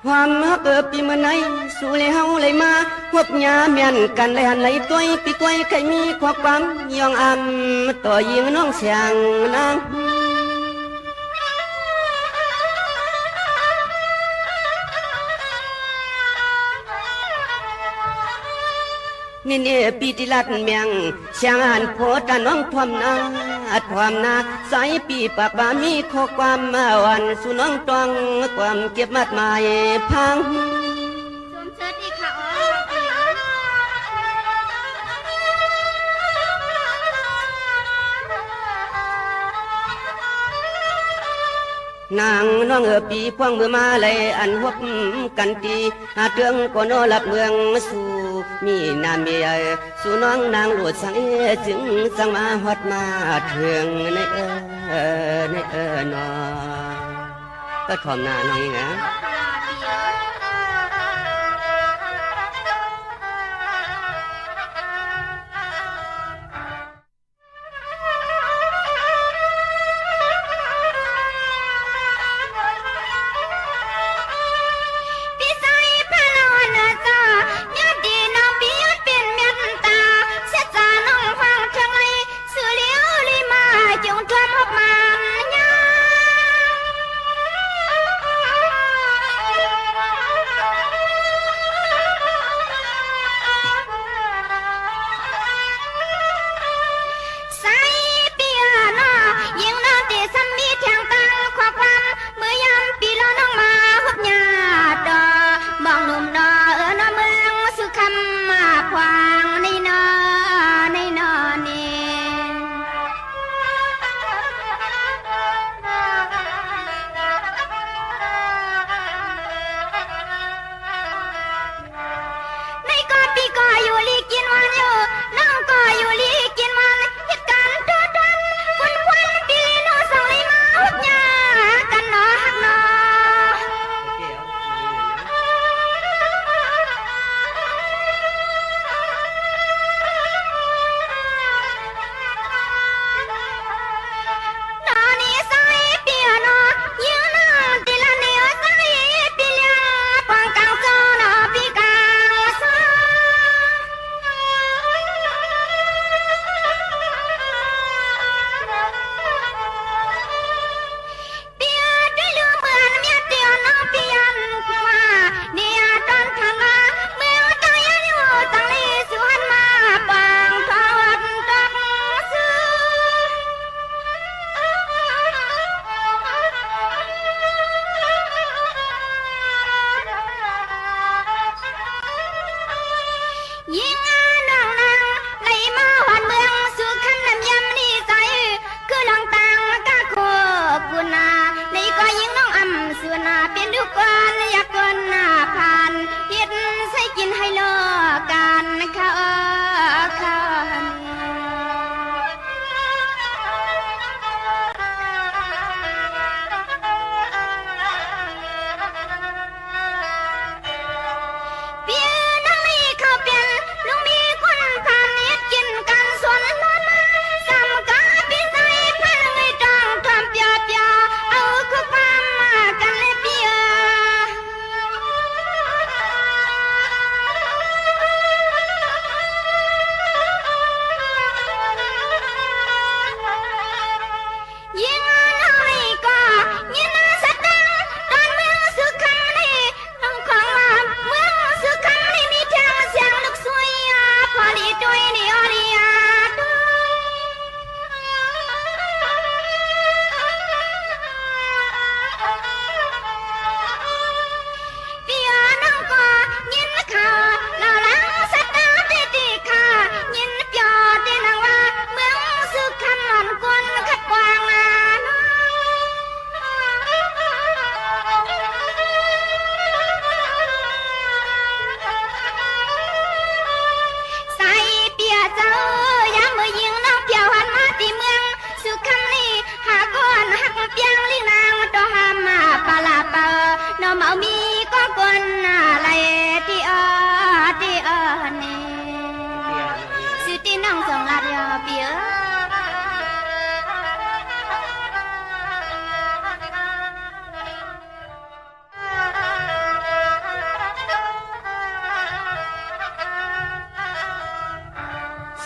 ความฮักปีเมื่อไหนสู่เลยเฮาเลยมาพบยาเมียนกันเลยหันไหลตัวปีก้อยใครมีความความยองอำต่อยิงน้องเสียงนางนี่เนี่ยปีติลัดเมียงเสียงหันโพตาน้องความนาความนาสายปีปากบามีข้อความมาวันสู่น้องตองความเก็บมัดหมายพังสวมเชิดอีกค่ะนางน้องปีพวงมือมาเลยอันหบกันตีหาเตืองก็นอหลับเมืองสู่มีนาเมียสู่น้องนางหลวดสังจึงสังมาฮอดมาถึงในนอก็ทอมหน้าน้องนะเ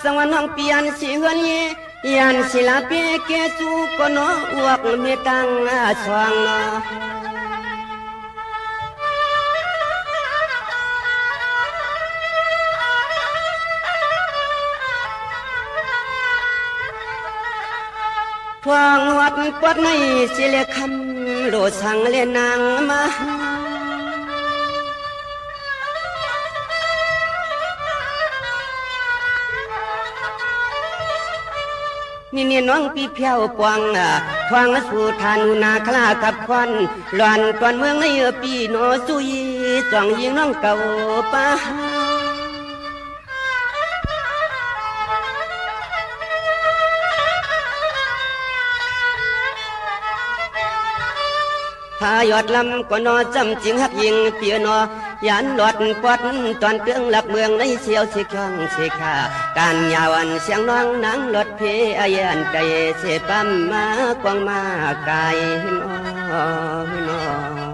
สวรรค์น้องเปลี่ยนสิเฮือนยันศิลาเปียเกจูก็นออวกเมตังสว่างพวงวัดปวดในสิเลคำโลสังเลนางมานี่เนี่ยน้องปีเพียวปวงทวงสู่ทานุนาคลากับควันหลอนตอนเมืองในปีโนสุยจ้องยิงน้องเก่าป้าพายอดลำก็นอจำจริงหักยิงเปียนอยันหลอดปอดตอนเตืองหลับเมืองในเสียวสิคองสิขาการยาวันเสียงน้องนางรถเพอายันใจเสปั๊มมากวางมากายนอ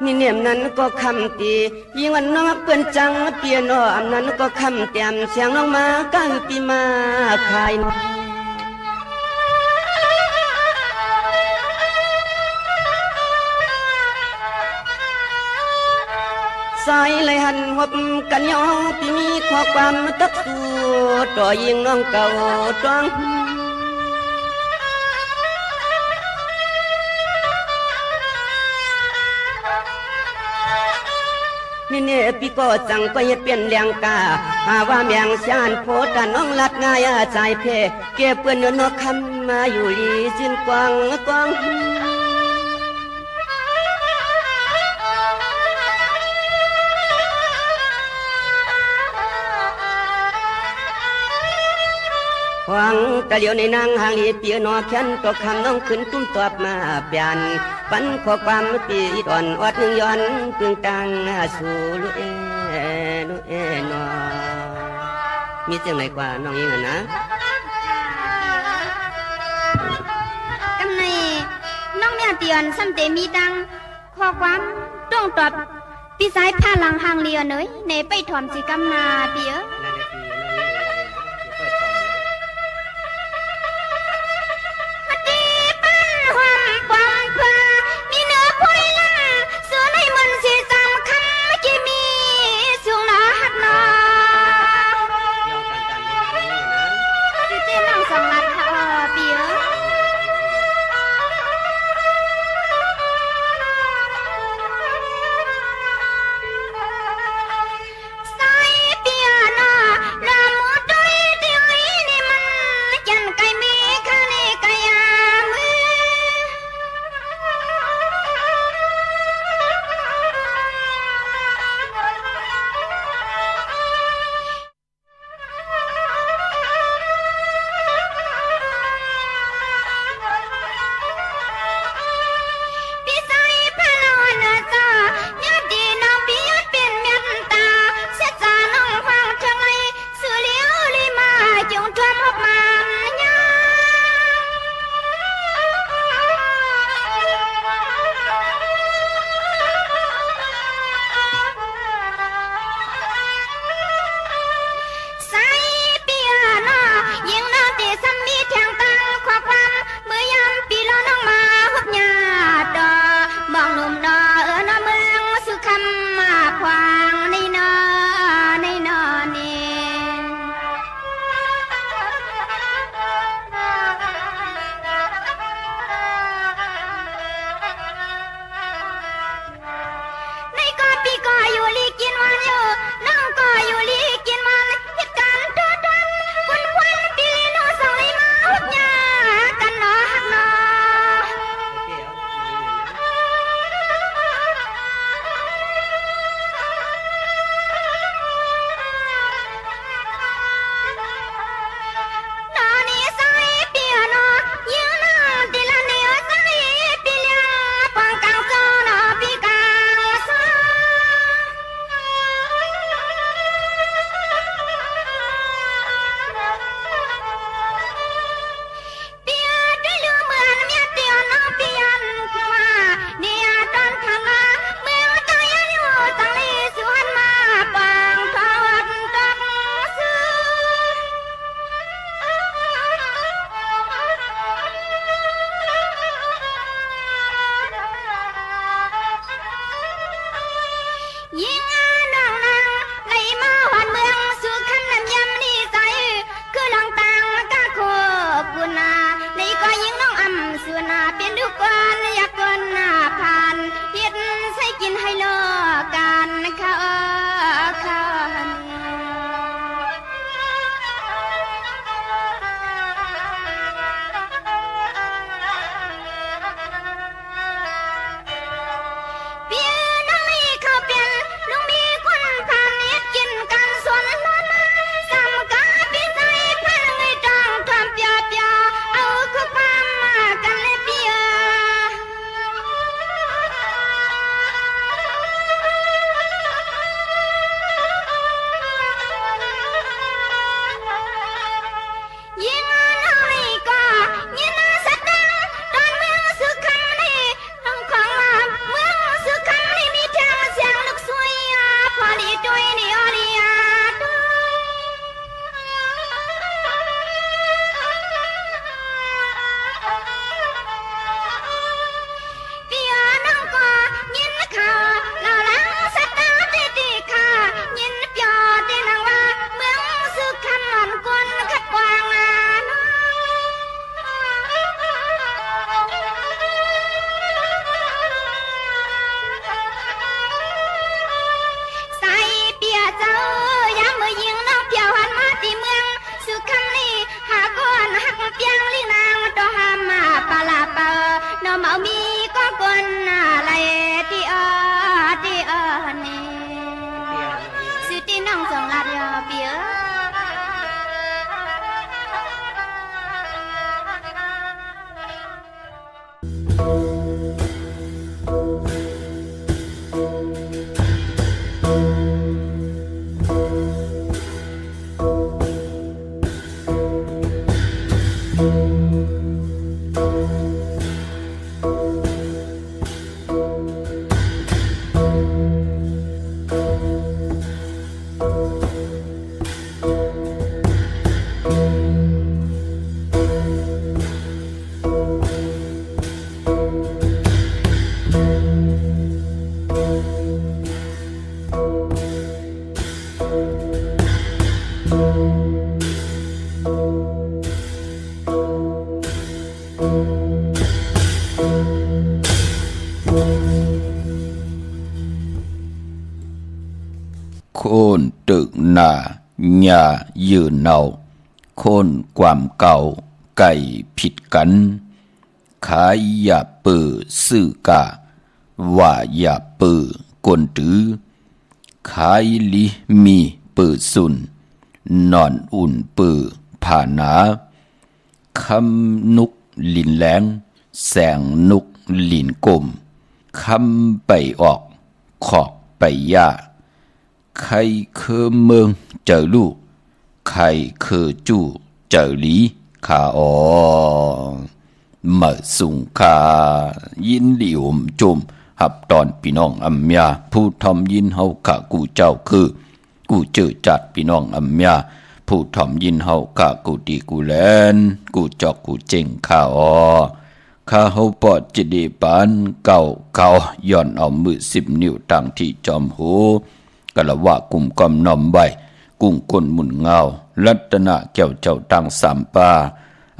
นี่เนียมนั้นก็คำตียิ่งวันน้องเปิ้นจังเปียโนอำนั้นก็คำเตียมเสียงน้องมาก้าวปีมาคายสายเลยหันหบกันยองปีมีข้อความตักสู้ต่อยิงน้องเก่าจ้องนี่เนี่ยพี่ก็จังก็เฮ็ดเปลี่ยนเลี้ยงกาหาว่าแมงชานโพดกันน้องลัดง่ายใจเพเก็บเปื้อนเนื้อนคำมาอยู่ลีสิ้นกวางหวังตะเหลียวในนางหางลีเปียนอแค้นก็คำน้องขึ้นตุ้มตอบมาเปลี่ยนปันข้อความปีตอนอดหนึ่งย้อนพึงตังสู่ลุเอนอมีเสียงไหนกว่าน้องยิงนะกำในน้องเมียเตียนซ้ำเตมีตังข้อความต้องตอบพี่สายผ้าหลังหางเลียเนยในไปถอมสิกำนาเปียสายเปียโน โคนตึกหน้าหญ้ายืนเนาโคนความเก่าไก่ผิดกันขายอย่าปื้อซื้อกะว่าอย่าปื้อกวนตือขายลิมีปื้อสุนนอนอุ่นปื้อผ่านาคำนุกลินแหลงแสงนุกลินกลมคำไปออกขอกไปย่าใครคือเมืองเจอลูกใครคือจู่เจอหลีขาออมาสุงคายินดีอมจุมหับตอนพี่น้องอัมยาผู้ทอมยินเฮาขะกูเจ้าคือกูเจอจัดพี่น้องอัมยาผู้ทอมยินเฮาขะกูดีกูแลนกูจอกกูเจงขาออข้าเฮาปอดจะดีปานเก่าเขาย้อนเอามือ10 นิ้วตั้งที่จอมหูกะละว่ากุมกอมนอมใบกุ้งก้นหมุนเงารัตนะแก้วเจ้าตังสามปา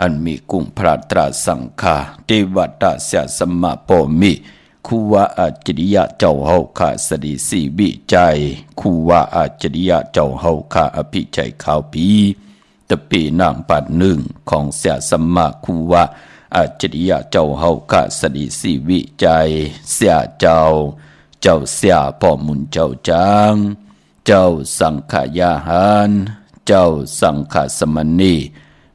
อันมีกุ้งพระตราสังฆาเทวตาเสียสมมาปมิคูวาอาจริยะเจ้าเฮาข้าสดีสีบิใจคูวาอาจริยะเจ้าเฮาข้าอภิใจข่าวปีตะปีนางปัดหนึ่งของเสียสมมาคูวาอาจริยะเจ้าเฮาข้าสดีสีวิใจเสียเจ้าเสียพ่อมุนเจ้าจางเจ้าสังขยาหารเจ้าสังขสมณี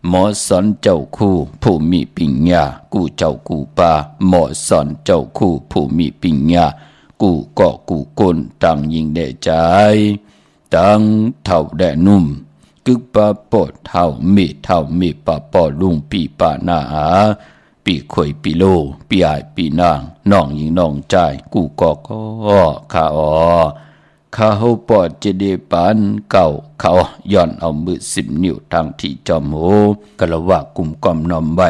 หมอสอนเจ้าคู่ผู้มีปิญญากูเจ้ากูปาหมอสอนเจ้าคู่ผู้มีปิญญากูก็กูก้นตั้งยิงได้ใจตั้งเท่าแดนุ่มกึกปะปอดเท่ามีปะปอลุงปีปานาอาปีข่อยปีโลปีอายปีนางน้องยิงน้องใจกูก็ข้าข้าเฮาปอดจะได้ปานเก่าเขาย้อนเอามือ10 นิ้วทางที่จอมโหกะละว่ากุมกอมนอมไว้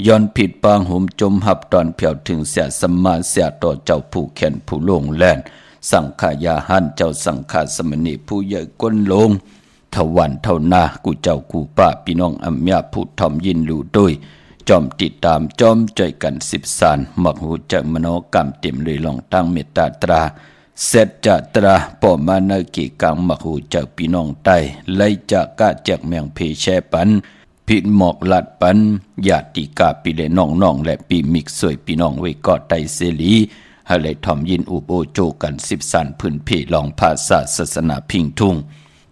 ย้อนผิดปางหุมจมหับตอนเพียวถึงเสียสมมาเสียต่อเจ้าผู้แขนผู้ลงแล่นสังขายาหันเจ้าสังฆาสมณีผู้ใหญ่ก้นลงทวันเท่านากูเจ้ากูป้าพี่น้องอัมยาผู้ทอมยินรู้ด้วยจอมติดตามจอมใจกัน10 สานมักหูจักมโนกรรมเต็มเลยลองตั้งเมตตาตราเสร็จจัตราปอมานากิกังมักหูจากพี่น้องใต้ไล่จากกะแจกแมงเพแชปันผิดหมอกลัดปันญาติกาปีเลน้องและปีมิกสวยพี่น้องไว้กอดไตเสลีให้เลยทอมยินอุโบโจกัน10 สานพื้นเพลองภาษาศาสนาพิงทุ่ง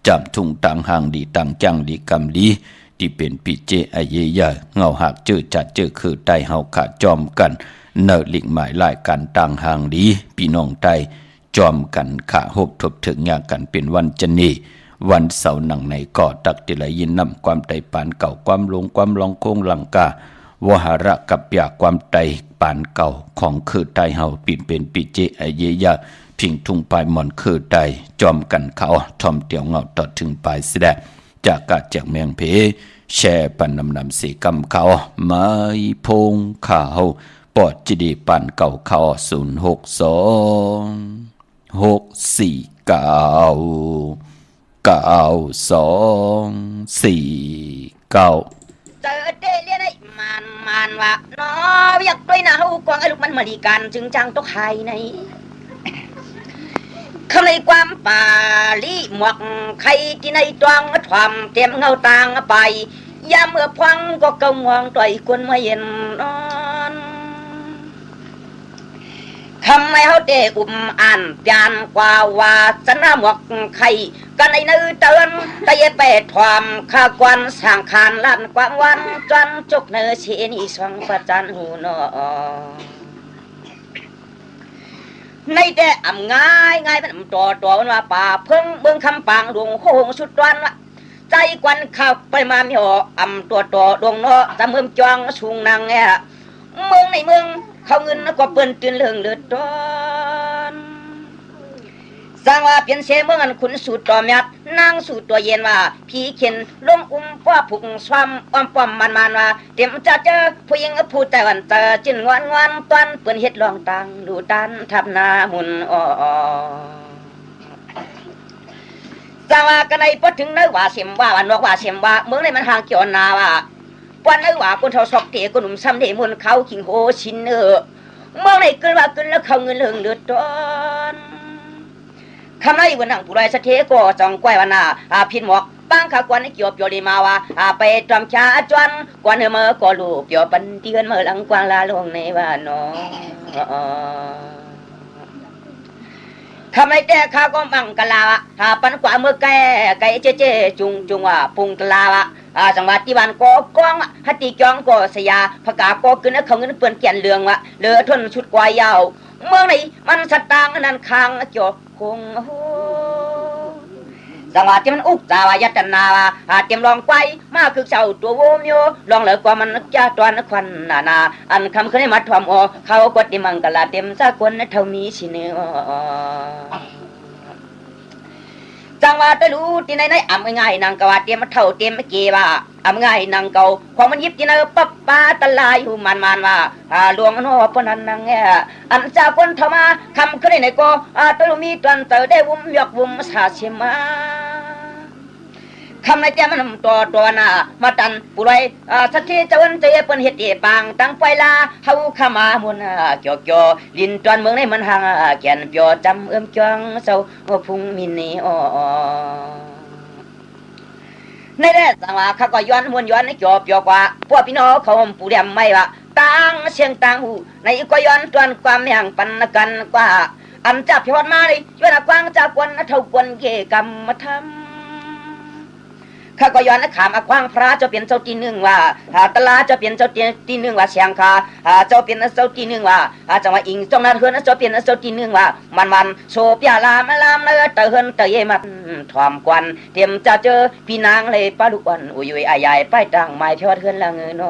จำทุ่งต่างห่างดีต่างจังดีกำดีที่เป็นปีเจอเยยะเงาหักเจอจัดเจอคือไตเฮาขาจอมกันเนิดลิงหมายลายกันต่างห่างดีพี่น้องไตจอมกันขาหบทบถึงงานกันเป็นวันจันนีวันเสาร์หนังในก่อตักติลยินนำความไตปานเก่าความลงความลองโคงลังกาวหาระกับยาความไตปานเก่าของคือไตเฮาปีเป็นปีเจอเยยะพิงทุ่งปลายหมอนคือไตจอมกันเขาทอมเตียวเงาต่อถึงปลายเสดจากกาจากเมืองเพแช่ปันนำสีกำเขาไม้พงข้าวปอดจิดีปันเก่าเขา0626499249เจอเตเลียนไอ้มันว่าน้ออยากด้วยนะเฮากวางไอ้ลูกมันมาดีกันจึงจังตกไห้ในเขาเลยความป่าลีหมวกใครที่ในตวงทวมเต็มเงาต่างไปยามเมื่อพังก็กำวางต่อยคนมาเย็นนอนคำไม่เขาเตะอุ่มอ่านจานกว่าว่าสนาหมวกใครกันในนื้อเตือนตะเยไปทวมข้ากวนสร้างคานลั่นกวางวันจันจุกเนื้อเชนีสองประจันหูนอในแต่อ่ำง่ายมันตัวมันว่าป่าเพิ่งเบิ่งคำปางดวงโหงสุดวันละใจกวนข้าวไปมามีหออ่ำตัวดวงเนาะตะเมืองจองชุงนางแง่เมืองในเมืองเขาเงินก็เปิ้นตื่นเรื่องเลือดร้อนสร้างว่าเปลี่ยนเสเมืองอันขุนสูตรต่อเมียดนางสูตรตัวเย็นว่าพี่เข็นลงป้าผุกสวามอ้อมป้อมมันว่าเต็มจะเจอผู้หญิงผู้แต่วันเตอจินงอนตอนเปิ้นเฮ็ดลองตังดูดันทับนาหุ่นสร้างว่ากันในพอถึงเนื้อว่าเสียมว่าวันว่าเสียมว่าเมืองในมันห่างเกี่ยวนาว่าวันเนื้อว่าคนเท่าศอกเตะคนหนุ่มซ้ำเดมุนเขาขิงโหชินเมื่อไหร่เกินว่าเกินแล้วเขาเงินเรื่องเลือดร้อน คำนั้นวันนั่งผู้ไรสะเทก็จองก้อยวันน่ะพินหมอกบ้างขากวนเกี่ยวเปียวดีมาว่าไปจอมชาจวนกวนเมื่อก็ลูกเปียวปันเตือนเมื่อหลังกวางลาลงในบ้านน้องคำไรแต่ข้าก็บังกะลาวะปันกว่าเมื่อไก่เจ๊จุงว่าปุงตลาวะจังหวัดที่บ้านก็กองฮัตติจองก็สยาพกาก็ขึ้นเขาเงินเปื่อนเกียนเรืองวะเลือทนชุดกวายยาวเมืองไหนมันสตางนั่นคางจอคงจังหวัดที่มันอุกจาวายัตนาวะเตรียมลองไกวมาคือเจ้าตัวโวมโยลองเหลือกว่ามันจ้าตอนควันนาอันคำเคยมาทอมอเขากดที่มังกลาเต็มสากลเท่ามีชิเนจังหวัดตะลูที่ไหนอ่ำง่ายนางกว่าเตรียมเท่าเตรียมเกว่าอ่ำง่ายนางเก่าของมันยิบที่ไหนปั๊บปาตะลายหูมันว่าหลวงโนปนันนางแงอันจากคนธรรมาคำเคยในก็ตะลูมีตันเตอได้วุ้มยกวุ้มสาเชมาคำในเจ้ามันตัวน่ะมาตันปุไรสักทีเจ้าวันเจ้าเป็นเหตุปางตั้งไฟลาเฮาขามามุนเกี่ยวลินจวนเมืองในมันห่างแก่นเปียวจำจังเศร้าพุ่งมินนี่ในแรกสังว่าเขาก็ย้อนมวนย้อนในเกี่ยวกว่าพวกพี่น้องเขาปูเรียมไม่ว่าต่างเสียงต่างหูในก็ย้อนจวนความแห่งปันกันกว่าอันจับยอดมาเลยย้อนกว้างจากวันเท่าวันเกกรรมมาทำข้าก็ย้อนขามควางพระเจ้าเปลี่ยนเจ้าที่หนึ่งว่าตลาจะเปลี่ยนเจ้าที่หนึ่งว่าเชียงคาเจ้าเปลี่ยนเจ้าที่หนึ่งว่าจังหวะอิงจ้องนาเฮือนเจ้าเปลี่ยนเจ้าที่หนึ่งว่ามันโชบยาลามเนื้อเตอเฮือนเตยมันถอมกวนเตรียมจะเจอพี่นางเลยป้าลูกวันอุ้ยอายไปตั้งไม้เพียวเฮือนละเงิน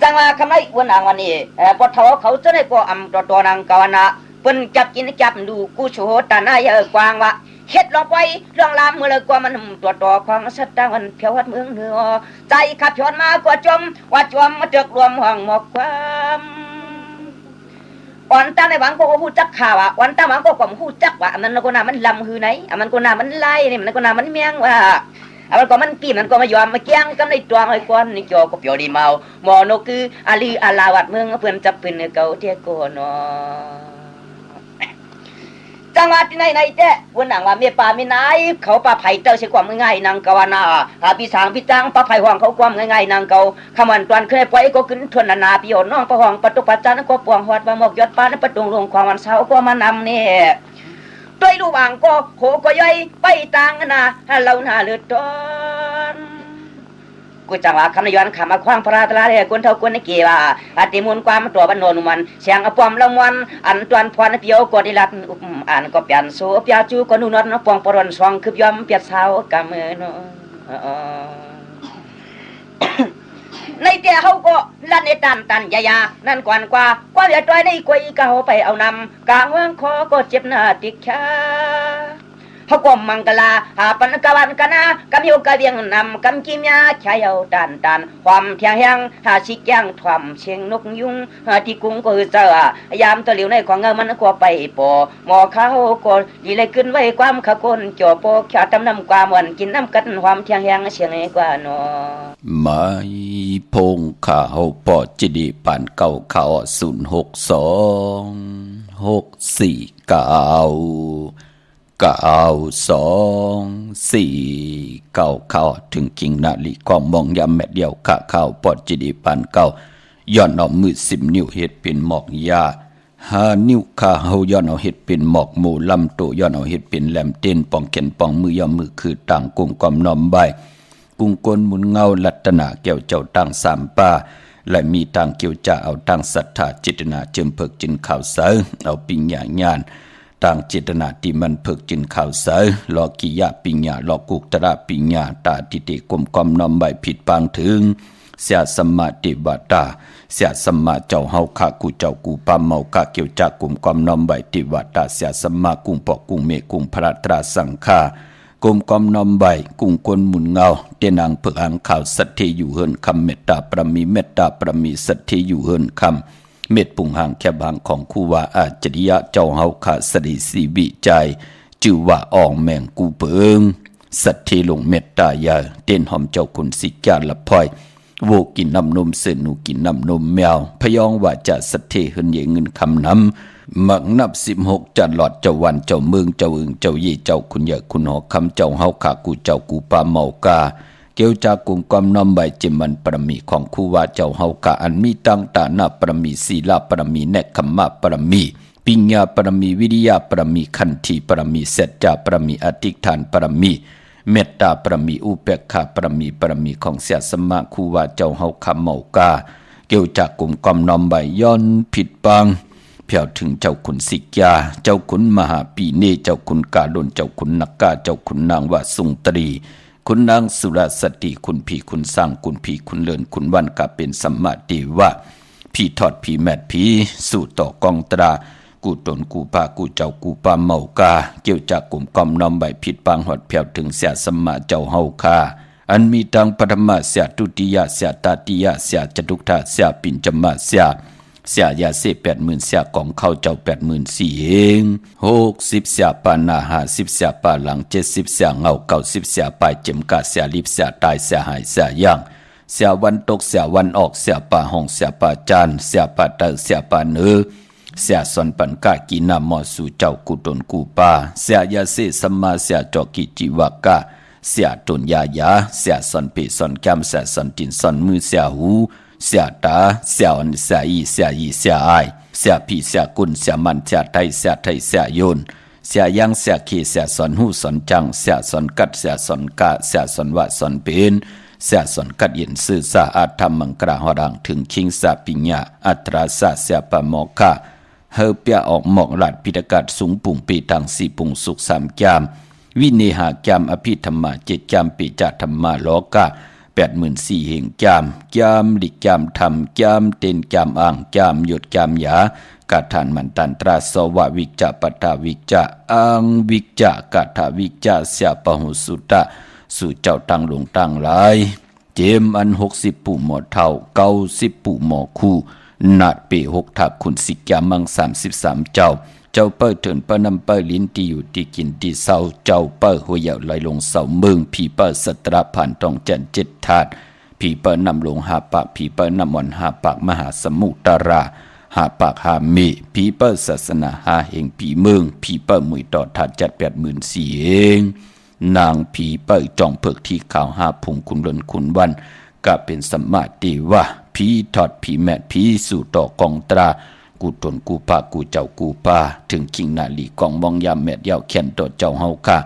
จังหวะคำไรวันนางวันนี้ปทเขาจะได้ก็อำตัวนางกวนะเปิ้นจับกินจับดูกูโชตานายกวางว่าเฮ็ดลองไว้ลองลามเมื่อไรกว่ามันตัวของสัตว์ต่างมันเพียววัดเมืองเหนือใจขับย้อนมากว่าจมว่าจมมาเจือกรวมห้องหมอกความอ่อนตั้งในหวังก็หูจักข่าวอ่ะอ่อนตั้งหวังก็ความหูจักว่าอันนั้นก็น่ามันลำหือไหนอันมันก็น่ามันไล่นี่มันก็น่ามันเมียงว่าอันมันก็มันกี่มันก็มายอมมาเกี้ยงกันในตัวไอ้ก้อนนี่จอก็เปียวดีเมาหมอนกคืออาลีอาลาวัดเมืองเพื่อนจับเป็นเก่าเที่ยโกนจังหวัดที่ไหนเจ้วันหนังว่าเมียป่ามีนายเขาป่าไผ่เต้าใช้ความง่ายนางกวานาพี่สางพี่จ้างป่าไผ่ห่วงเขาความง่ายนางเก่าขมันตอนเคยปล่อยก็ขึ้นทวนนาพี่หอนน้องป่าห่วงประตูปัจจันก็ปวงหอดว่าหมกยอดป้าในประตูลงความวันเช้าก็มานำเนี่ยด้วยลูกอ่างก็โหก็ย่อยไปต่างนาเราหน้าเลือดต้นกูจังว่าคำนย้อนขำมาคว้างพระตลาดเลยคนเท่าคนในเกี่ยวติมุนความตัวบรรโนนุมันเสียงอปอมละมวันอันตวนพรเปียวกอดิลัดอ่านก็เปลี่ยนโซเปียจูก็นูนวดปองปรนซองคือยอมเปียดเช้ากำมือเนาะในเตี้ยเขาก็ลั่นในตันยานั่นกว่าเหลือตัวในกวยก็เขาไปเอานำกลางเมืองคอก็เจ็บหน้าติดขาพกมังกลาปันกวันกนะกำโยกเวียงนำกำกิมยาชายเอาตันความเทียงยังชิกยังทวมเชียงนกยุงที่กุ้งก็เจอยามตัวเหลียวในของเงินมันก็ไปปอหมอเขาก็ดีเลยขึ้นไว้ความขคนจ่อโปขะตำน้ำความวันกินน้ำกันความเทียงยังเชียงกว่าเนาะไม่พงข้าเฮาปอจิดีปานเก่าข่าว06264ถึงกิ่งนาลีความมองยามแม่เดียวข้าข่าวปอดจิดีปานเก่าย้อนเอามือ10 นิ้วเฮ็ดเป็นหมอกยา5 นิ้วข้าเฮาย้อนเอาเฮ็ดเป็นหมอกหมู่ลำโตย้อนเอาเฮ็ดเป็นแหลมเต้นปองแขนปองมือยอมมือคือต่างกุมความน้อมใบกุงกลมุนเงาลัตนาแก้วเจ้าตั้ง3ป่าและมีต่างเกี่ยวจะเอาตั้งศรัทธาจิตนาเจิมเพิกจินข่าวเสาเอาปิญญาญาณต่างเจตนาที่มันเพิกจินข่าวเสาลอกิยะปิญญาลอกุตระปิญญาตาทิติกลมกอมน้อมใบผิดปางถึงเสียสมมาติบาตาเสียสมมาเจ้าเฮาข้ากูเจ้ากูปามเมากะเกี่ยวจากกลุ่มกอมน้อมใบติบาตาเสียสมมากุงปอกกุงเมกุงพระตราสังฆากลมกอมน้อมใบกุงกลหมุนเงาเตนางเพิกอังข่าวสัตเทอยู่เฮินคำเมตตาประมีเมตตาประมีสัตเทอยู่เฮินคำเม็ดปุ่งหางแคบหางของคู่ว่าอาจริยะเจ้าเฮาขาสริสีวิจัยจื่อว่าอองแมงกูเปิงสัตเทลงเมตตายาเต้นหอมเจ้าคุณสิจาละพอยโวกินน้ำนมเสือหนูกินน้ำนมแมวพยองว่าจะสัตเทเฮินเยเงินคำน้ำ มักนับ16จันหลอดเจ้าวันเจ้าเมืองเจ้าอึงเจ้ายี่เจ้าคุณเหยคุณหอคำเจ้าเฮาขากูเจ้ากูปาเมากาเกี่ยวจากกลุ่มความน้อมใบจิมันปรมีของคู่ว่าเจ้าเฮากาอันมีตั้งตานาปรมีศีลาปรมีเนคขมะปรมีปิญญาปรมีวิริยะปรมีขันธิปรมีสัจจะปรมีอธิษฐานปรมีเมตตาปรมีอุเบกขาปรมีของเสียสมะคู่ว่าเจ้าเฮาคำเมากาเกี่ยวจากกลุ่มความน้อมใบย้อนผิดปังเพียวถึงเจ้าขุนสิกยาเจ้าขุนมหาปีเนเจ้าขุนกาดลเจ้าขุนนักกาเจ้าขุนนางวสุงตรีคุณนางสุรสติคุณผีคุณสร้างคุณผีคุณเลินคุณวันกาเป็นสัมมาเทวะผีทอดผีแมดผีสู่ต่อกองตรากูตนกูปากูเจ้ากูปาเมากาเกี่ยวจากกลุ่มกอมน้อมใบผิดปังหอดเพียวถึงเสียสัมมาเจ้าเฮาคาอันมีตังปฐมะเสียตุติยะเสียตาติยะเสียจตุตถะเสียปิญจมะเสียยาเส80,000เสียของเขาเจ้า84,000เอง60เสียปานา50เสียปาหลัง70เสียเงา90เสียปลายเจ็มกาเสียลิบเสียตายเสียหายเสียย่างเสียวันตกเสียวันออกเสียปาห้องเสียปาจานเสียปาเตอเสียปาเนือเสียสอนปันกากีนามอสู่เจ้ากุตนกูปาเสียยาเสสมาเสียจอกิจิวากาเสียตุนยายาเสียสอนเปสอนแกมเสียสอนตินสอนมือเสียหูเสียตาเสียอันเสียอีเสียอีเสียไอเสียพี่เสียกุนเสียมันเสียไทยเสียเสียโยนเสียยังเสียเคเสียสอนหูสอนจังเสียสอนกัดเสียสอนกะเสียสอนวะสอนเป็นเสียสอนกัดเย็นสื่อสาอาธรรมมังกราหอดังถึงคิงสาปิญญาอัตราสาเสียปะโมกะเฮอเปียออกหมอกหลัดพิธกาศสูงปุ่งปีตังสี่ปุ่งสุขสามจามวิเนหากามอภิธรรมา7จามปิจธรรมาโลกะ84,000เหงจามลิจามธรรมจามเต็นจามอ่างจามหยดจามยากาทานมันตันตราสวะวิจปตาวิจอังวิจกาถาวิจเสียปหุสุตะสู่เจ้าตั้งหลงตั้งหลายเจมอัน60ปู่หมอเท่า90ปู่หมอคู่นาดเป6ทับคุณสิกยามัง33เจ้าเปิ้เถินเปิ้นำเปิ้ลิ้นที่อยู่ที่กินที่เศร้าเจ้าเปิ้หัวเหย่าลอยลงเสาเมืองผีเปิ้สตราผ่านต้องจัน7ถาดผีเปิ้นำลงหาปากผีเปิ้นำวันหาปากมหาสมุทราหาปากหาเมผีเปิ้ศาสนาหาแห่งผีเมืองผีเปิ้มุยต่อถาดจัด84,000เองนางผีเปิ้จองเพิกที่ข่าวหาพุงคุณลนคุณวันก็เป็นสัมมาเทวะผีทอดผีแมดผีสู่ต่อกองตรากูตนกูปากูเจ้ากูปาถึงคิงนาลีกองมองยามแมดยาวแขนต่อเจ้าเฮาค่ะ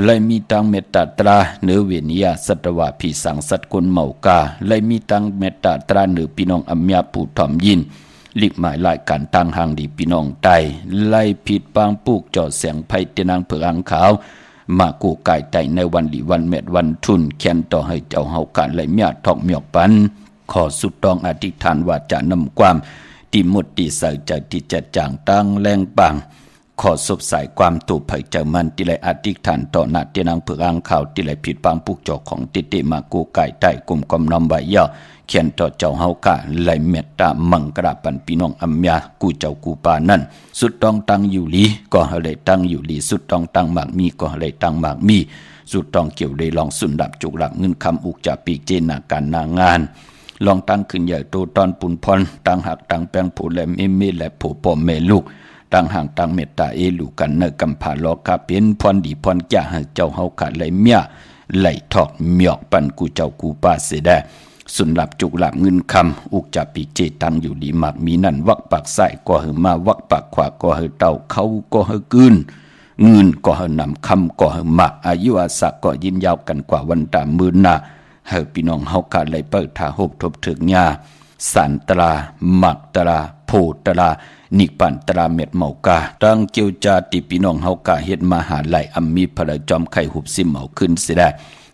เลยมีตังเมตตาตราเนื้อเวียนยาสัตวะผีสังสัตกุลเมากาเลยมีตังเมตตาตราเนื้อพี่น้องอัมยาปูถอมยินลิกหมายลายการตั้งห่างดีพี่น้องไตไล่ผิดปางปลูกจอดแสงไพเตนางเผือกอังขาวมากูกายไตในวันลีวันเม็ดวันทุนแขนต่อให้เจ้าเฮากันเลยเมียทอกเมียกปันขอสุดตองอธิษฐานว่าจะนำความที่มุดที่ใส่ใจที่จะจางตั้งแรงปังขอสบสายความตูเผยเจอมันที่ไรอธิษฐานต่อหน้าที่นางเผือกอ่างข่าวที่ไรผิดปังปุกจอกของติติมากูไก่ใต้กลุ่มกำนอมใบย่อเขียนต่อเจ้าเฮากะไหลเมตตามังกราปันพี่น้องอัมยากูเจ้ากูปานั่นสุดต้องตั้งอยู่ลีก็อะไรตั้งอยู่ลีสุดต้องตั้งหมากมีก็อะไรตั้งหมากมีสุดต้องเกี่ยวได้ลองสุนดับจุกหลักเงินคำอุกจะปีกเจนาการนางานลองตั้งขึ้นใหญ่โตตอนปุ่นพรตั้งหักตั้งแปงผู้และเมและผู้พ่อแม่ลูกตั้งห่างตั้งเมตตาลูกกันเนกำผาลอกาเป็นพรดีพรจ่าให้เจ้าเฮาขาดไหลเมียไหลทอกเมียกปันกูเจ้ากูปาเสดสุนหลับจุกหลับเงินคำอุกจะปีเจตั้งอยู่ดีมากมีนั่นวักปากใส่ก็เฮมาวักปากขวาก็เฮเต่าเขาก็เฮกึนเงินก็เฮนำคำก็เฮมากอายุอาศักก็ยินยาวกันกว่าวันตามื่นนาเฮาพี่น้องเฮาขาดไหลเปิดทาหบทบถึงญาสันตรามักตราโพตรานิปันตราเม็ดเมากาตั้งเกี่ยวจาติพี่น้องเฮากาเฮ็ดมหาไหลอัมมีพระจอมไข่หุบซิมเมาขึ้นเสียได้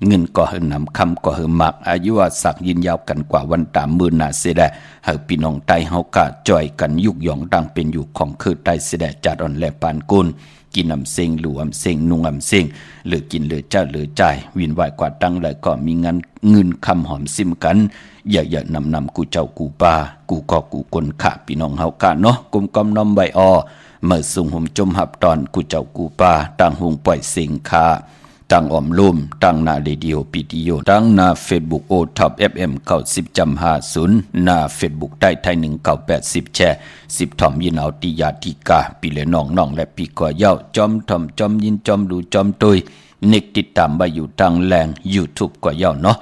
เงินก็เฮนำคำก็เฮมักอายุอาศักยินยาวกันกว่าวันตามมื่นนาเสียได้เฮาพี่น้องไตเฮากาจ่อยกันยุกหยองดังเป็นอยู่ของคือไตเสียได้จัดอ่อนและปานกุลกินอำเซงหลู่อำเซงนุ่งอำเซงหรือกินหรือเจ้าหรือใจวินไหวกว่าตั้งเลยก็มีเงินคำหอมซิมกันอย่านำกูเจ้ากูปากูก็กูคนขาพี่น้องเฮากะเนาะกุมกอมน้อมใบอเมื่อสุงห่มจมหับตอนกูเจ้ากูปาตั้งหุงปล่อยเสียงคา ตั้งออมลุ่มตั้งหน้าเรดิโอปิติโยตั้งหน้า Facebook โอท็อป FM 90.50หน้า Facebook ได้ไทย1980แชร์10ถ่อมยินเอาติยาติกาปีเลน้องๆและปีก่อเย้าจอมถ่อมจอมยินจอมดูจอมตุยนิกติดตามไปอยู่ทางแรง YouTube ก่อเย้าเนาะ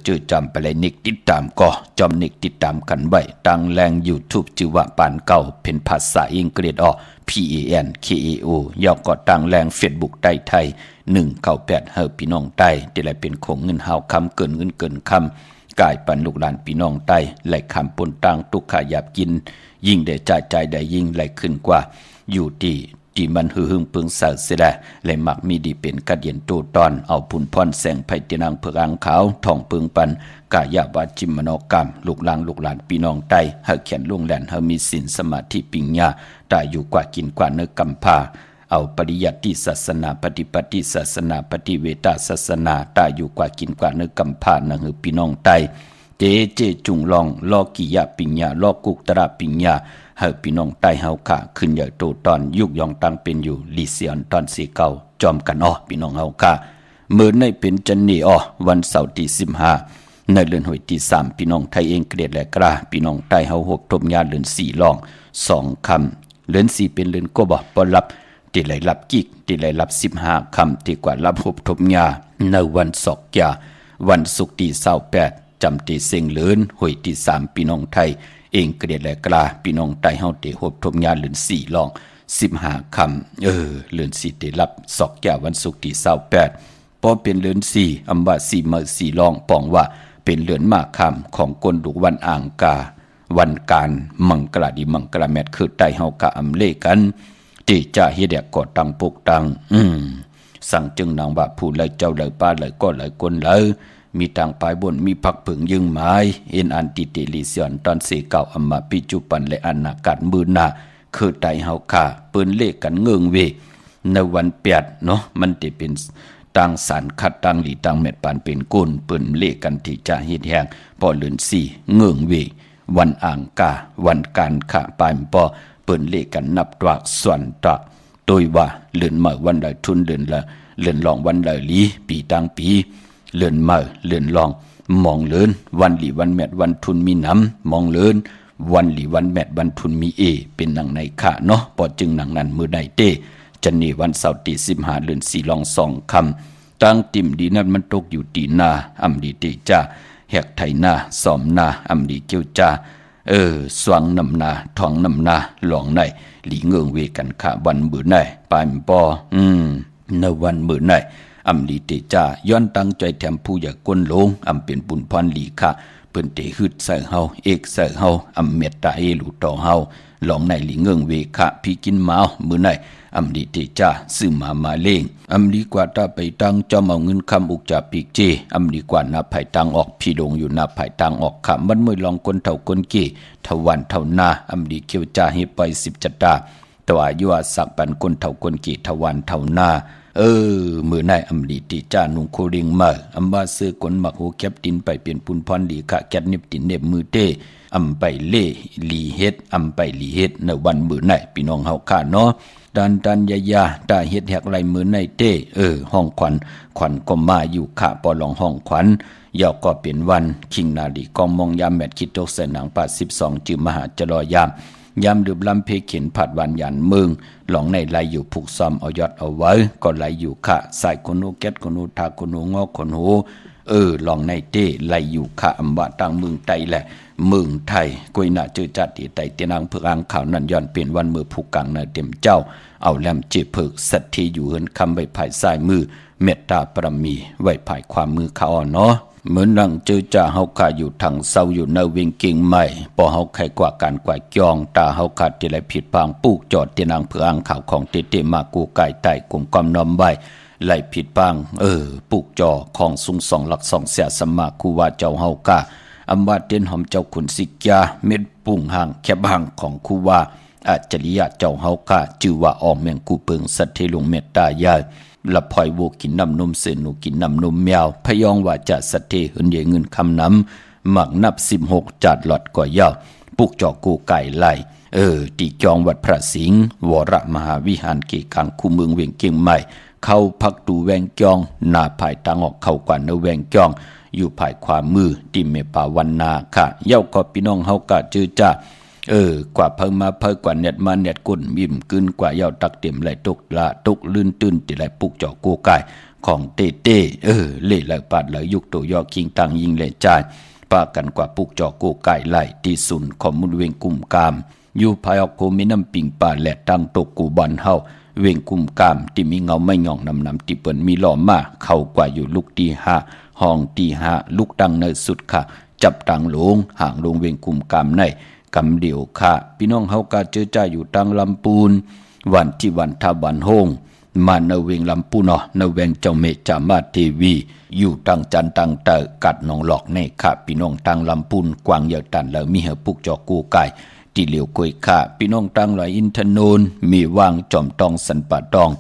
ชื่อจำไปเลยนิกติดตามก่อจอมนิกติดตามกันไว้ทางแรง YouTube ชื่อว่าปานเก่าเป็นภาษาอังกฤษPANKAO ย่อก็ตั้งแรง Facebook ใต้ไทย198เฮาพี่น้องใต้ที่ไหลเป็นของเงินเฮาคำเกินเงินเกินคำกายปันลูกหลานพี่น้องใต้ไหลคำปนต่างทุกขายาบกินยิ่งได้จ่ายใจได้ยิ่งไหลขึ้นกว่าอยู่ที่มันหึงปึงเสาเสียได้และมักมีดีเป็นกัดเย็นตูตอนเอาพุ่นพรแสงไผตินางเผือกอ่างขาวท่องปึงปันกายาวาจิมโนกรรมลูกหลานพี่น้องใต้เฮาเขียนลงแลนเฮามีศีลสมาธิปัญญาตายอยู่กว่ากินกว่าเนื้อกำพาเอาปริยัติศาสนาปฏิปฏิศาสนาปฏิเวทศาสนาตายอยู่กว่ากินกว่าเนื้อกำพานะหือพี่น้องใต้เจจุงลองลอกิยาปิญญาลอกุกตระปิญญาเฮาพี่น้องใต้เฮาค่ะขึ้นใหญ่โตตอนยุกยองตั้งเป็นอยู่ลิเซียนตอนสีเก่าจอมกันพี่น้องเฮาค่ะมื้อในเป็นจันนี่วันเสาร์ที่15ในเดือนหวยที่3พี่น้องไทยเองเกลียดและกล้าพี่น้องใต้เฮาหกทบยาเดือน4ลอง2คำเดือน4เป็นเดือนก็บ่รับที่ไหลรับกิกที่ไหลรับ15คำที่กว่ารับหบทบยาในวันศอกยาวันศุกร์ที่28จำที่เสียงเลินหวยที่3พี่น้องไทยเองเกลียดและกล้าพี่น้องใต้เฮาได้หบทบยาเดือน4ลอง15คำเดือน4ได้รับศอกยาวันศุกร์ที่28พอเป็นเดือน4อำว่า4มื้อ4ลองปองว่าเป็นเดือนมาคำของกนดุวันอ่างกาวันการมังกรดีมังกรแมทคือใต้เฮากะอำเลกันที่จะเฮ็ดแดกก่อตังปกตังสั่งจึงนางว่าผู้เลยเจ้าเลยป้าเลยก็เลยคนเลยมีตังปลายบนมีพักผึ่งยึงไม้เอ็นอันติเตลิเซียนตอนสีเก่าอำมาปิจุปันและอนาการมือหน้าคือใต้เฮาค่ะปืนเลขกันเงืองเวในวัน8เนาะมันจะเป็นต่างสารคัดต่างหลีต่างเม็ดปานเป็นก้นปืนเลขกันที่จะเฮ็ดแหงพอเลือน4เงืองเววันอ่างกาวันการขะปลายปอเปิ้นเลขกันนับตรักส่วนตรักโดยว่าเลื่อนมาวันใดทุนเลื่อนลองวันใดลีปีตั้งปีเลื่อนมาเลื่อนลองมองเลื่อนวันหลีวันแมดวันทุนมีน้ำมองเลื่อนวันหลีวันแมดวันทุนมีเป็นหนังในขะเนาะพอจึงหนังนั้นมือใดเต้จันนี่วันเสาร์ที่15เดือน4ลอง2คำตั้งติ่มดีนั้นมันตกอยู่ตีนาอำดีติจ้าแหกไถนาสอมนาอำดีเกียวจ้าสวงนำนาทองนำนาหลองในหลีเงืองเวกันค่ะวันมื้อไหนปายปอในวันมื้อไหนอำลีเตจ้าย้อนตั้งใจแถมผู้อย่ากวนลงอำเป็นบุญพรหลีค่ะเปิ้นเตฮึดใส่เฮาเอกใส่เฮาอำเมตตาเอลูต่อเฮาหลองในหลีเงืองเวค่ะพี่กินมามื้อไหนอำลีเตจ้าซื้อมาเล่งอำลีกว่าตาไปตั้งจอมเอาเงินคำอุกจาปีกเจอำลีกว่านับไผ่ตังออกพี่ลงอยู่นับไผ่ตังออกค่ะมันมื้อลองคนเฒ่าคนเก้ทวันเท่านาอำลีเกียวจ้าเฮไป10จัตตาตัวอายุสักปันคนเฒ่าคนเก้ทวันเท่านามื้อไหนอำลีติจ้านุงโคเริงมาอำว่าซื้อคนมักโหแคบตินไปเปลี่ยนปุนพรหลีค่ะแกดนิบตินเน็บมือเต้อำไปเล่หลีเฮ็ดอำไปหลีเฮ็ดในวันมื้อไหนพี่น้องเฮาค่ะเนาะดันยาตาเฮ็ดแหกไหลมือในเต้ห้องขวัญก็มาอยู่ค่ะปอลองห้องขวัญยาวก็เป็นวันคิงนาดีกองมองยามแมทคิดตกใส่หนังปา12จือมหาจรอยามดื่มลำเพเข็นผัดวันยันเมืองหลองในไหลอยู่ผูกซ้อมเอายอดเอาไว้ก็ไหลอยู่ค่ะสายคนโนแก๊สคนโนทาคนโนงอคนโหหลองในเต้ไหลอยู่ค่ะอำว่าต่างเมืองไต้แหละเมืองไทยกุยน่าเจอจัดที่ไต้เตียนางเผือกอ่างข่าวนั้นย้อนเป็นวันมือผูกกังในเต็มเจ้าเอาแลมเจเพิกสัตที่อยู่เฮินคำไว้ภายซ้ายมือเมตตาปรมีไว้ภายความมือเขาเนาะเหมือนดังเจอจ่าเฮาขาอยู่ทางเศร้าอยู่ในเวียงเก่งใหม่พอเฮาไขกว่าการกว่าจองตาเฮาขาดที่ไรผิดพางปลูกจอดเตียนางเผือกอ่างข่าวของเตมากูไก่ไต่กลุ่มความน้อมไว้ไหลผิดพางปลูกจอของสุง2หลัก2เสียสมาคูว่าเจ้าเฮากาอำว่าเต้นหอมเจ้าขุนสิกยาเม็ดปุ่งห่างแคบห่างของคูว่าอาจริยะเจ้าเฮากาจื่อว่าออกเมียงกูเปิงสัตเทลุงเมตตายายละพลอยโวกินน้ำนมเสนูกินน้ำนมแมวพยองว่าจะสัตเทหืนเยเงินคำน้ำหมักนับ16จัดหลอดก่อยาวปุกจอกูไก่ไล่ตีจองวัดพระสิงห์วรมหาวิหารเกกังคูเมืองเวียงเกียงใหม่ เข้าพักตูแวงจองหน้าภายตางออกเข้ากว่าเนแวงจองอยู่ภายขวามือที่เมป่าวันนาค่ะเย้าก็พี่น้องเฮากะจื้อจ้ากว่าเพิ่งมาเพิ่งกว่าเน็ตมาเน็ตกุ่นบิ่มกึนกว่าเย้าตักเต็มไหลตกละตกลื่นตื้นติไหลปุกเจาะกูกายของเต้เล่ไหลปาดไหลยุกตัวยอคิงตังยิงเล่จ่ายปากันกว่าปุกเจาะกูกายไหลที่สุนของมุนเวงกุ่มกามอยู่ภายออกโคมีน้ำปิงป่าแหลกตังตกกูบันเฮาเวงกุ่มกามที่มีเงาไม่หย่องนำที่เปิ้นมีหล่อมาเข้ากว่าอยู่ลูกที่ห้าห้องที่ห้าลูกดังในสุดค่ะจับตังหลงห่างลงเวงกุ่มกามในกำเดียวค่ะพี่น้องเฮากะเจอจ้าอยู่ตังลำปูนวันที่วันทาวันโฮงมาเนเวงลำปูนเนเวงเจ้าเมจามาเทวีอยู่ตังจันตังเตอกัดหนองหลอกในค่ะพี่น้องตังลำปูนกวางเยอะตันแล้วมีเหปุกจอกูไก่ที่เหลียวกวยค่ะพี่น้องตังลอยอินทนนมีว่างจอมตองสันปะตอง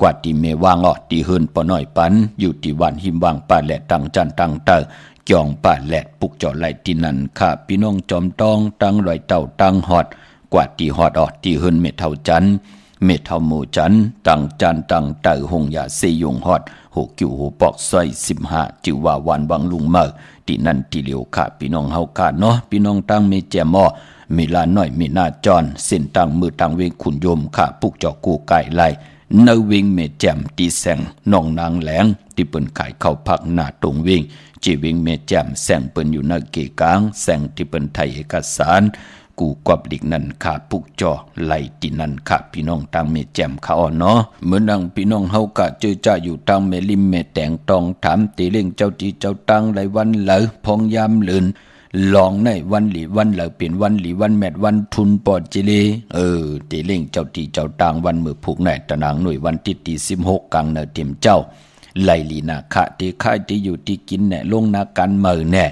กว่าที่เมว่างที่เฮินปอน้อยปันอยู่ที่วันหิมว่างป่าแหลตังจันตังเตอจองป่าแหลดปุกเจาะไหลที่นั่นค่ะพี่น้องจอมตองตังลอยเต่าตังฮอดกว่าที่ฮอดที่เฮินเมเท่าจันเมเท่าหมู่จันตังจันตังเต่าหงยาเซยงฮอดหกกิ่วหูปอกซอย15จิวว่าวันวังลุงเมอที่นั่นที่เหลียวค่ะพี่น้องเฮาค่ะเนาะพี่น้องตังเมแจมอมีลาน้อยมีหน้าจอนเส้นตังมือตังเวงขุนยมค่ะปุกเจาะกูไก่ไหลเนวิงเมแจมตีแสงน้องนางแหลงที่เปิ้นขายเข้าพักหน้าตรงวิงจีวิงเมแจมแสงเปิ้นอยู่ในเกกางแสงที่เปิ้นไทยเอกสารกูกอบดิกนั่นค่ะปุกจอไหลที่นั่นค่ะพี่น้องตังเมแจมเขาเนาะเหมือนดังพี่น้องเฮากะเจอจ้าอยู่ตังเมลิมเมแตงตองถามตีเล่งเจ้าที่เจ้าตังไหลวันเหลอพองยามลื่นลองในวันหลีวันเหลอเปลี่ยนวันหลีวันแมดวันทุนปอดจิเลตีเล่งเจ้าที่เจ้าตังวันมือผูกในตะนางหน่วยวันที่16กลางเนเต็มเจ้าไลลีนาคะที่ค่ายที่อยู่ที่กินแน่ลงนากันเมือแน่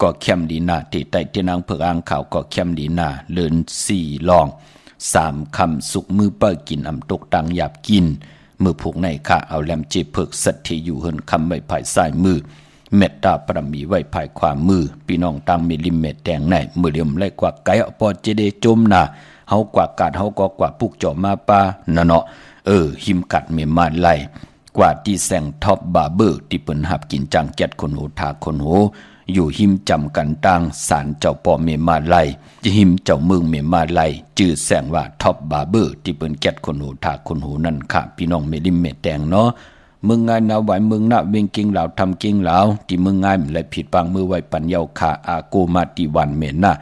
ก็เข้มดีนาที่ใต้ที่นางเพิกอ่างข่าวก็เข้มดีนาเลิน4ลอง3คำสุกมือเปิ้กินอำตกตังหยาบกินมือผูกในค่ะเอาแลมเจเพิกสัตที่อยู่เฮินคำไว้ภายซ้ายมือเมตตาปรมีไว้ภายขวามือพี่น้องตังมีลิมเมตแดงในมือเลียมไล่กว่าไก่ปอเจเดจมนาเฮากว่ากาดเฮาก็กว่าปุกจ่อมาปานะเนาะหิมกัดเมมาไล่กว่าที่แสงท็อปบาร์เบอร์ที่เปิ้นหับกินจังแก๊ดคนโหทาคนโหอยู่หิมจำกันตังสารเจ้าปอเมมาไลจะหิมเจ้าเมืองเมมาไลจื่อแสงว่าท็อปบาร์เบอร์ที่เปิ้นแก๊ดคนโหทาคนโหนั่นค่ะพี่น้องเมลิมเมแดงเนาะเมืองง่ายนาไหวเมืองหน้าเวงกิงเหลาทำกิงเหลาที่เมืองง่ายและผิดปางมือไว้ปัญญาขาอาโกมาติวันเมน่า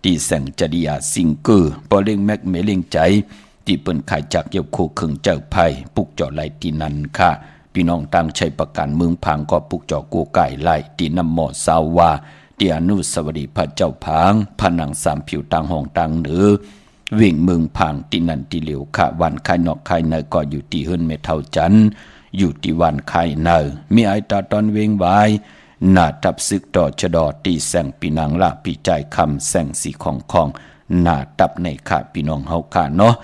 ที่แสงจดิยาซิงเกอร์ปอเล่งแม็กเมเล่งใจที่เปิ้นขายจากเยบโคครึ่งเจ้าไผ่ปุกเจาะไหลที่นั่นค่ะพี่น้องตั้งใช้ประกันเมืองพังก็ปุกเจาะกูไก่ไหลที่น้ำหมอสาวาที่อนุสาวรีย์พระเจ้าพางผนังสามผิวต่างห้องต่างเหนือวิ่งเมืองพังที่นั่นที่เหลียวค่ะวันคายนอกคายในก็อยู่ที่เฮิรนเมเท่าจันอยู่ที่วันคายในมีไอตาตอนเวงไว้หน้าทับซึกต่อชะดอตีแสงปีนางลาปีใจคำแสงสีของหน้าตับในค่ะพี่น้องเฮาค่ะเนาะ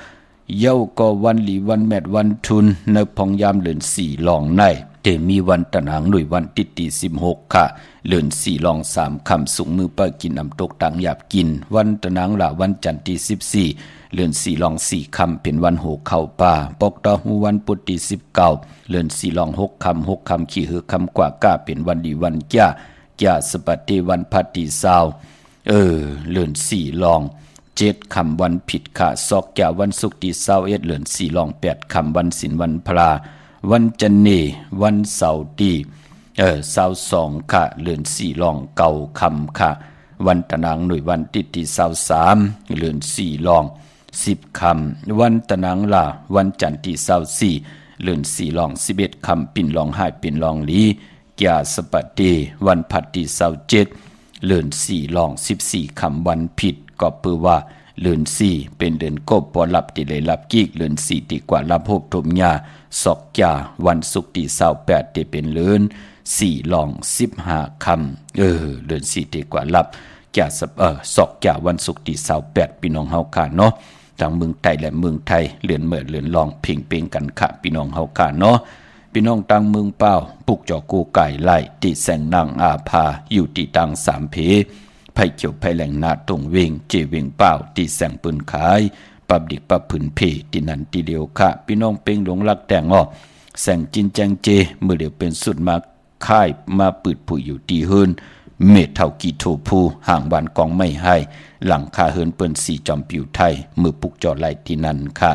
เย้าก็วันหลีวันแมดวันทุนในพองยามเลือน4ลองในเตมีวันตะนางหน่วยวันที่16ค่ะเลือน4ลอง3คำสูงมือเปิ้กินอำตกตังหยาบกินวันตะนางละวันจันทร์ที่14เลือน4ลอง4คำเป็นวันโหเข้าป่าปกตอหูวันพุธที่19เลือน4ลอง6คำขี้หือคำกว่าก้าเป็นวันดีวันจ้าสปัตติวันพัตติสาวเลือน4ลอง7คำวันผิดค่ะซอกแก่วันศุกร์ที่21เลือน4ลอง8คำวันศีลวันพระวันจันเนวันเสาร์ที่22ค่ะเลือน4ลอง9คำค่ะวันตะนางหน่วยวันที่23เลือน4ลอง10คำวันตะนางลาวันจันทร์ที่24เลือน4ลอง11คำปิ่นลองห้ปิ่นลองลีแก่สปัตติวันพัดที่27เลือน4ลอง14คำวันผิดก็เพื่อว่าเลือน4เป็นเดือนกบปอรับที่เลยรับกีกเลือน4ที่กว่ารับพบทมยาศอกจ่าวันศุกร์ที่28ที่เป็นเลือน4ลอง15คำเลือน4ที่กว่ารับจ่าศอกจ่าวันศุกร์ที่28พี่น้องเฮาค่ะเนาะทางเมืองไทยและเมืองไทยเลือนเมื่อเลือนลองเพ่งเป่งกันค่ะพี่น้องเฮาค่ะเนาะพี่น้องตังเมืองเป้าปุกจอกูไก่ไล่ที่แสงนางอาภาอยู่ที่ตัง3เพไผ่เขียวไผ่แหลงนาตรงเวงเจเวงเป้าที่แสงปืนขายปับดิกปับผืนเพที่นั่นที่เดียวค่ะพี่น้องเป่งหลงรักแต่ง แสงจินแจงเจเมื่อเดี๋ยวเป็นสุดมาค่ายมาปืดผู้อยู่ดีเฮินเมฆเท่ากีโทภูห่างบานกองไม่ให้หลังคาเฮินเปิ้นสีจอมปิวไทยมือปุกจอดไหลที่นั่นค่ะ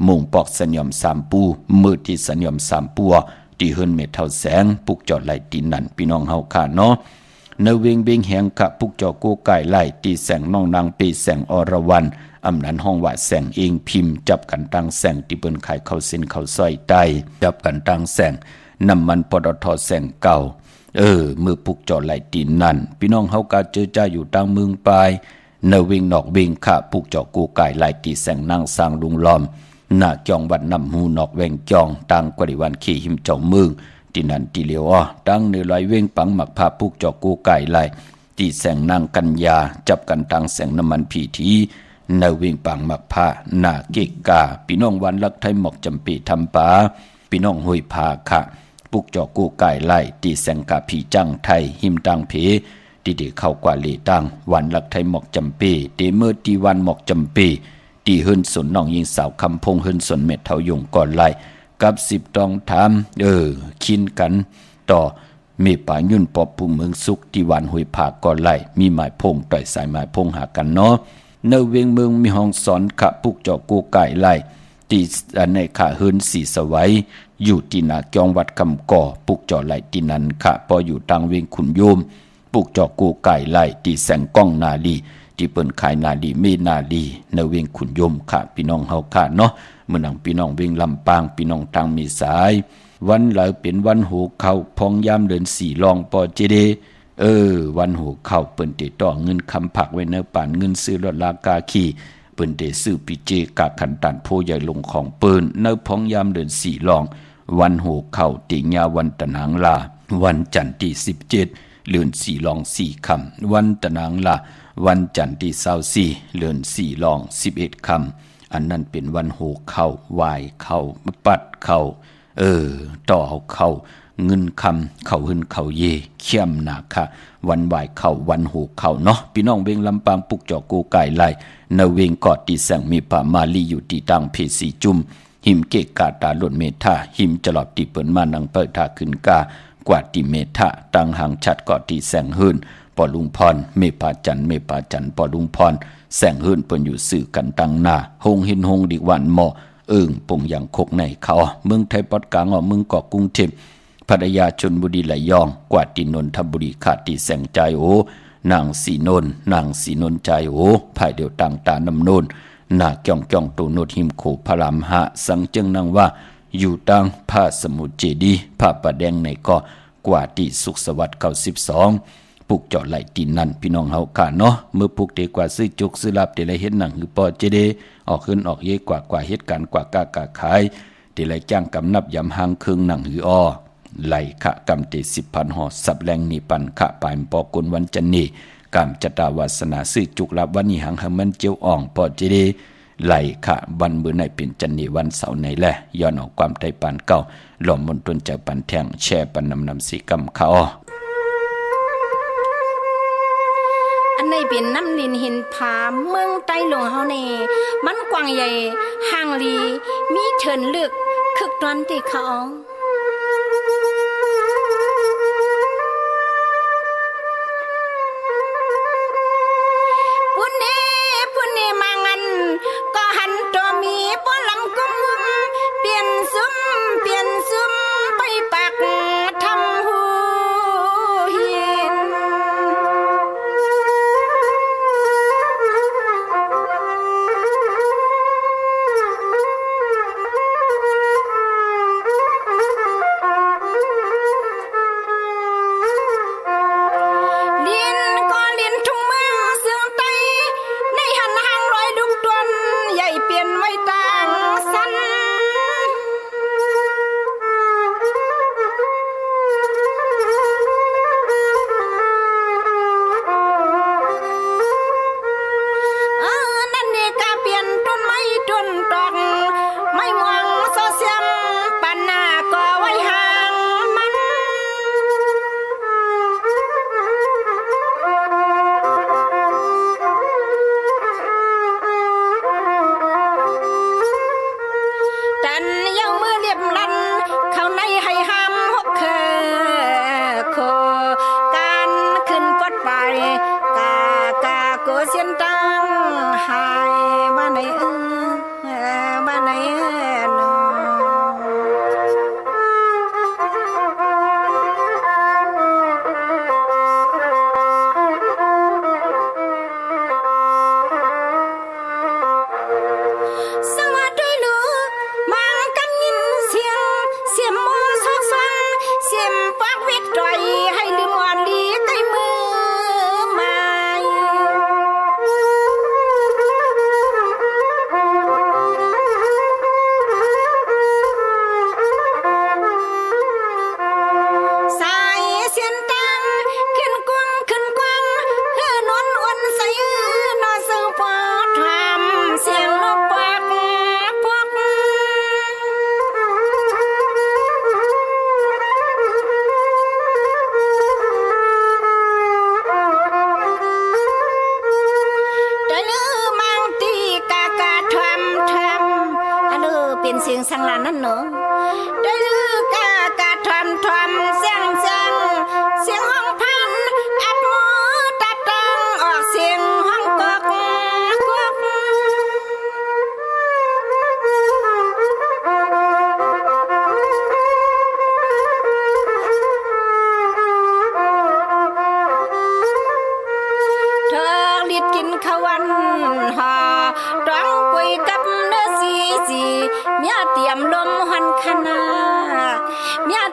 มุ่งปอกสัญญมสามปูมือที่สัญญมสามปัวที่เฮินเมฆเท่าแสงปุกจอดไหลที่นั่นพี่น้องเฮาค่ะเนาะในเวงเบงแหงกะปุกจอโกไก่ไล่ตีแสงน้องนางปีแสงอรวรรณอำนั้นห้องว่าแสงเองพิมพ์จับกันตั้งแสงที่เปิ้นขายเข้าเส้นเข้าซอยใต้จับกันตั้งแสงน้ำมันปตทแสงเก่ามือปุกจอไหลตีนั่นพี่น้องเฮากะเจอจ้าอยู่ตั้งเมืองปลายในเวงนอกเวงขะปุกจอโกไก่ไล่ตีแสงนางสร้างลุงล้อมหน้าจองวัดนำหูนอกแวงจองตั้งกริวันขี่หิมเจ้าเมืองที่นั่นที่เลียวตั้งในลอยเว้งปังหมักพาปุกจอกกูไก่ไหลตีแสงนางกัญญาจับกันตั้งแสงน้ำมันผีทีในเว้งปังหมักพาหน้าเกกกาพี่น้องวันลักไทยหมอกจำปีทำป่าพี่น้องห้วยพาค่ะปุกจอกกูไก่ไหลตีแสงกาผีจังไทยหิมตังเพตีเดเข้ากว่าเลตังวันลักไทยหมอกจำปีเดเมื่อตีวันหมอกจำปีตีเฮินสนน้องยิงสาวคำพงเฮินสนเม็ดเทายงก่อนไหลกับ10ตองถามคินกันต่อมีป่ายุ่นปอบผู้เมืองสุขที่วันห้วยผาก่อนไล่มีหมายพงต่อยสายหมายพงหากันเนาะในเวียงเมืองมีห้องสอนขะปุกจอกกูไก่ไล่ที่ในขะเฮินสีสวัยอยู่ที่นาจองวัดคำก่อปุกจอไหลที่นั้นขะพออยู่ทางเวียงขุนโยมปุกจอกกูไก่ไล่ที่แสงก้องนาลีที่เปิ้นขายนาลีเมนาลีในเวียงขุนโยมขะพี่น้องเฮาค่ะเนาะเมื่อนังพี่น้องเวียงลำปางพี่น้องทางมีสายวันเหลาเป็นวันหูเข้าพองยามเดินสี่ลองปอเจเดวันหูเข้าเปิ้นติต่อเงินคำผักไว้เนื้อป่านเงินซื้อรถลากาขี่เปิ้นติซื้อปีเจกะขันตันโพใหญ่ลงของเปิ้นเนื้อพองยามเดินสี่ลองวันหูเข้าติญาวันตะนางลาวันจันทร์ที่17เดือนสี่ลองสี่คำวันตะนางลาวันจันทร์ที่24เดือนสี่ลอง11คำอันนั้นเป็นวันโหเข้าวายเข้าปัดเข้าต่อเข้าเงินคำเข้าหึนเข้าเยเข้มนาค่ะวันวายเข้าวันโหเข้าเนาะพี่น้องเวงลำปางปุกจอกกูไก่ไล่นเวงกอดที่แสงมีป่ามาลีอยู่ที่ตั้งเพสีจุมหิมเกกาตาหล่นเมธาหิมจลอดที่เปิ้นมานังเปิดทาขึ้นกากว่าที่เมธาตั้งหางชัดกอดที่แสงหืนปอลุงพรเมปาจันปอลุงพรแสงหืนเปิ้นอยู่สื่อกันตั้งหน้าหงหินหงดิวันหมอปงอย่างคกในเขาเมืองไทยปอดกลางเมืองเกาะกรุงเทพภรรยาชนบุรีไหลยองกว่าที่นนทบุรีขาดที่แสงใจนางสีนนใจภายเดียวต่างตานำโนนหน้าจ้องตูโนดหิมโขพระรามหะสังจึงนางว่าอยู่ตั้งผ้าสมุทรเจดีผ้าประแดงในก็กว่าที่สุขสวัสดิ์92ปุกเจาะไหลตีนนั่นพี่น้องเฮาค่ะเนาะเมื่อปุกเดกว่าซื้อจุกซื้อลาบเดลัยเฮ็ดหนังคือปอเจเดออกขึ้นออกเยกว่าเหตุการณ์กว่ากากาขายเดลัยจ้างกำนับยำหางครึ่งหนังหืออ้อไหลขะกำเต10,000ห่อสับแรงนี่ปันขะปายปอกุลวันจันนีกามจตาวาสนาซื้อจุกลาบวันนี้หังหามันเจียวอ่องปอเจเดไหลขะวันมื้อในเป็นจันนีวันเสาร์ในแลย้อนออกความไทยปานเก่าหล่อมมนตนใจปันแทงแช่ปันนำสีกำเขาอันในเป็นน้ำนินเห็นผาเมืองใต้หลวงเฮาเน่มันกว้างใหญ่ห่างลีมีเฉินลึกคึกตอนที่เขาปุ่นเน่มางันก็หันตัวมีบ่ลำกุมเปลี่ยนซึมไปปักทำหูหิน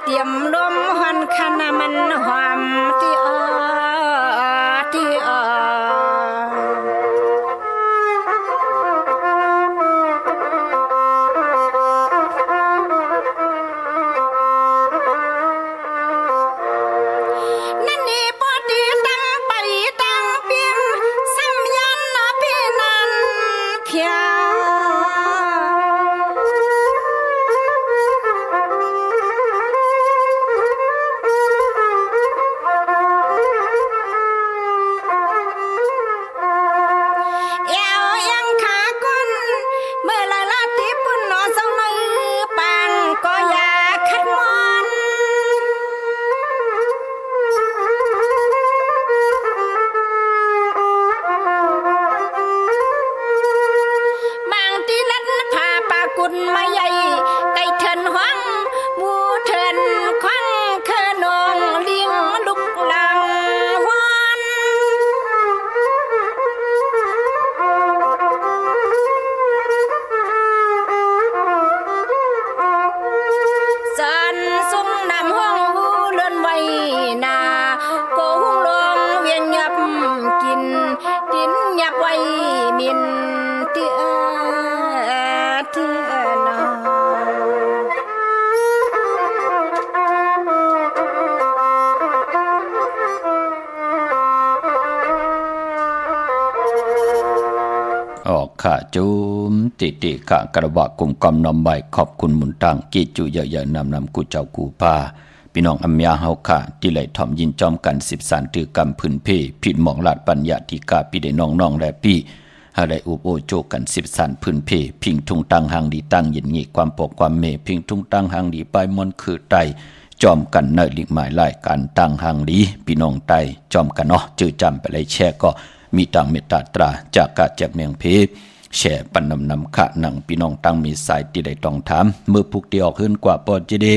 เตรียมลมหอนคณะมันหอมที่ที่นั่นนี่ปอดีตั้งไปตั้งเปลี่ยนซ้ำยันพี่นันเพียมาใหญ่ไก่เถินหวังมูเถินควังเคนองเลี้ยงลุกลังวันสันสุงนำห้องหูเลื่อนไว้นาโกหุงลงเวียงยับกินดินยับไว้มินเตี้ยออกข้าจุมติข้ากระบะกลุ่มกำนำใบขอบคุณหมุนตังกิจุเยอะๆนำกูเจ้ากูป้าพี่น้องอัมยาเฮาข้าที่ไหลถ่อมยินจอมกัน10สารตือกำพื้นเพผิดหมองลาดปัญญาธิกาพี่ได้น้องๆและพี่หาได้อุบโอโจกัน10สารพื้นเพพิงทุงตังหางดีตั้งยินงี้ความปกความเมพิงทุงตังหางดีปลายมอนคือไตจอมกันเนลิกหมายไล่การตั้งหางดีพี่น้องไตจอมกันเนาะจื้อจำไปเลยแช่ก็มีตังเมตตาตราจากกะจากเมียงเพแช่ปันนำขะหนังพี่น้องตั้งมีสายที่ได้ต้องถามเมื่อพุกเดียวขึ้นกว่าปอจีเด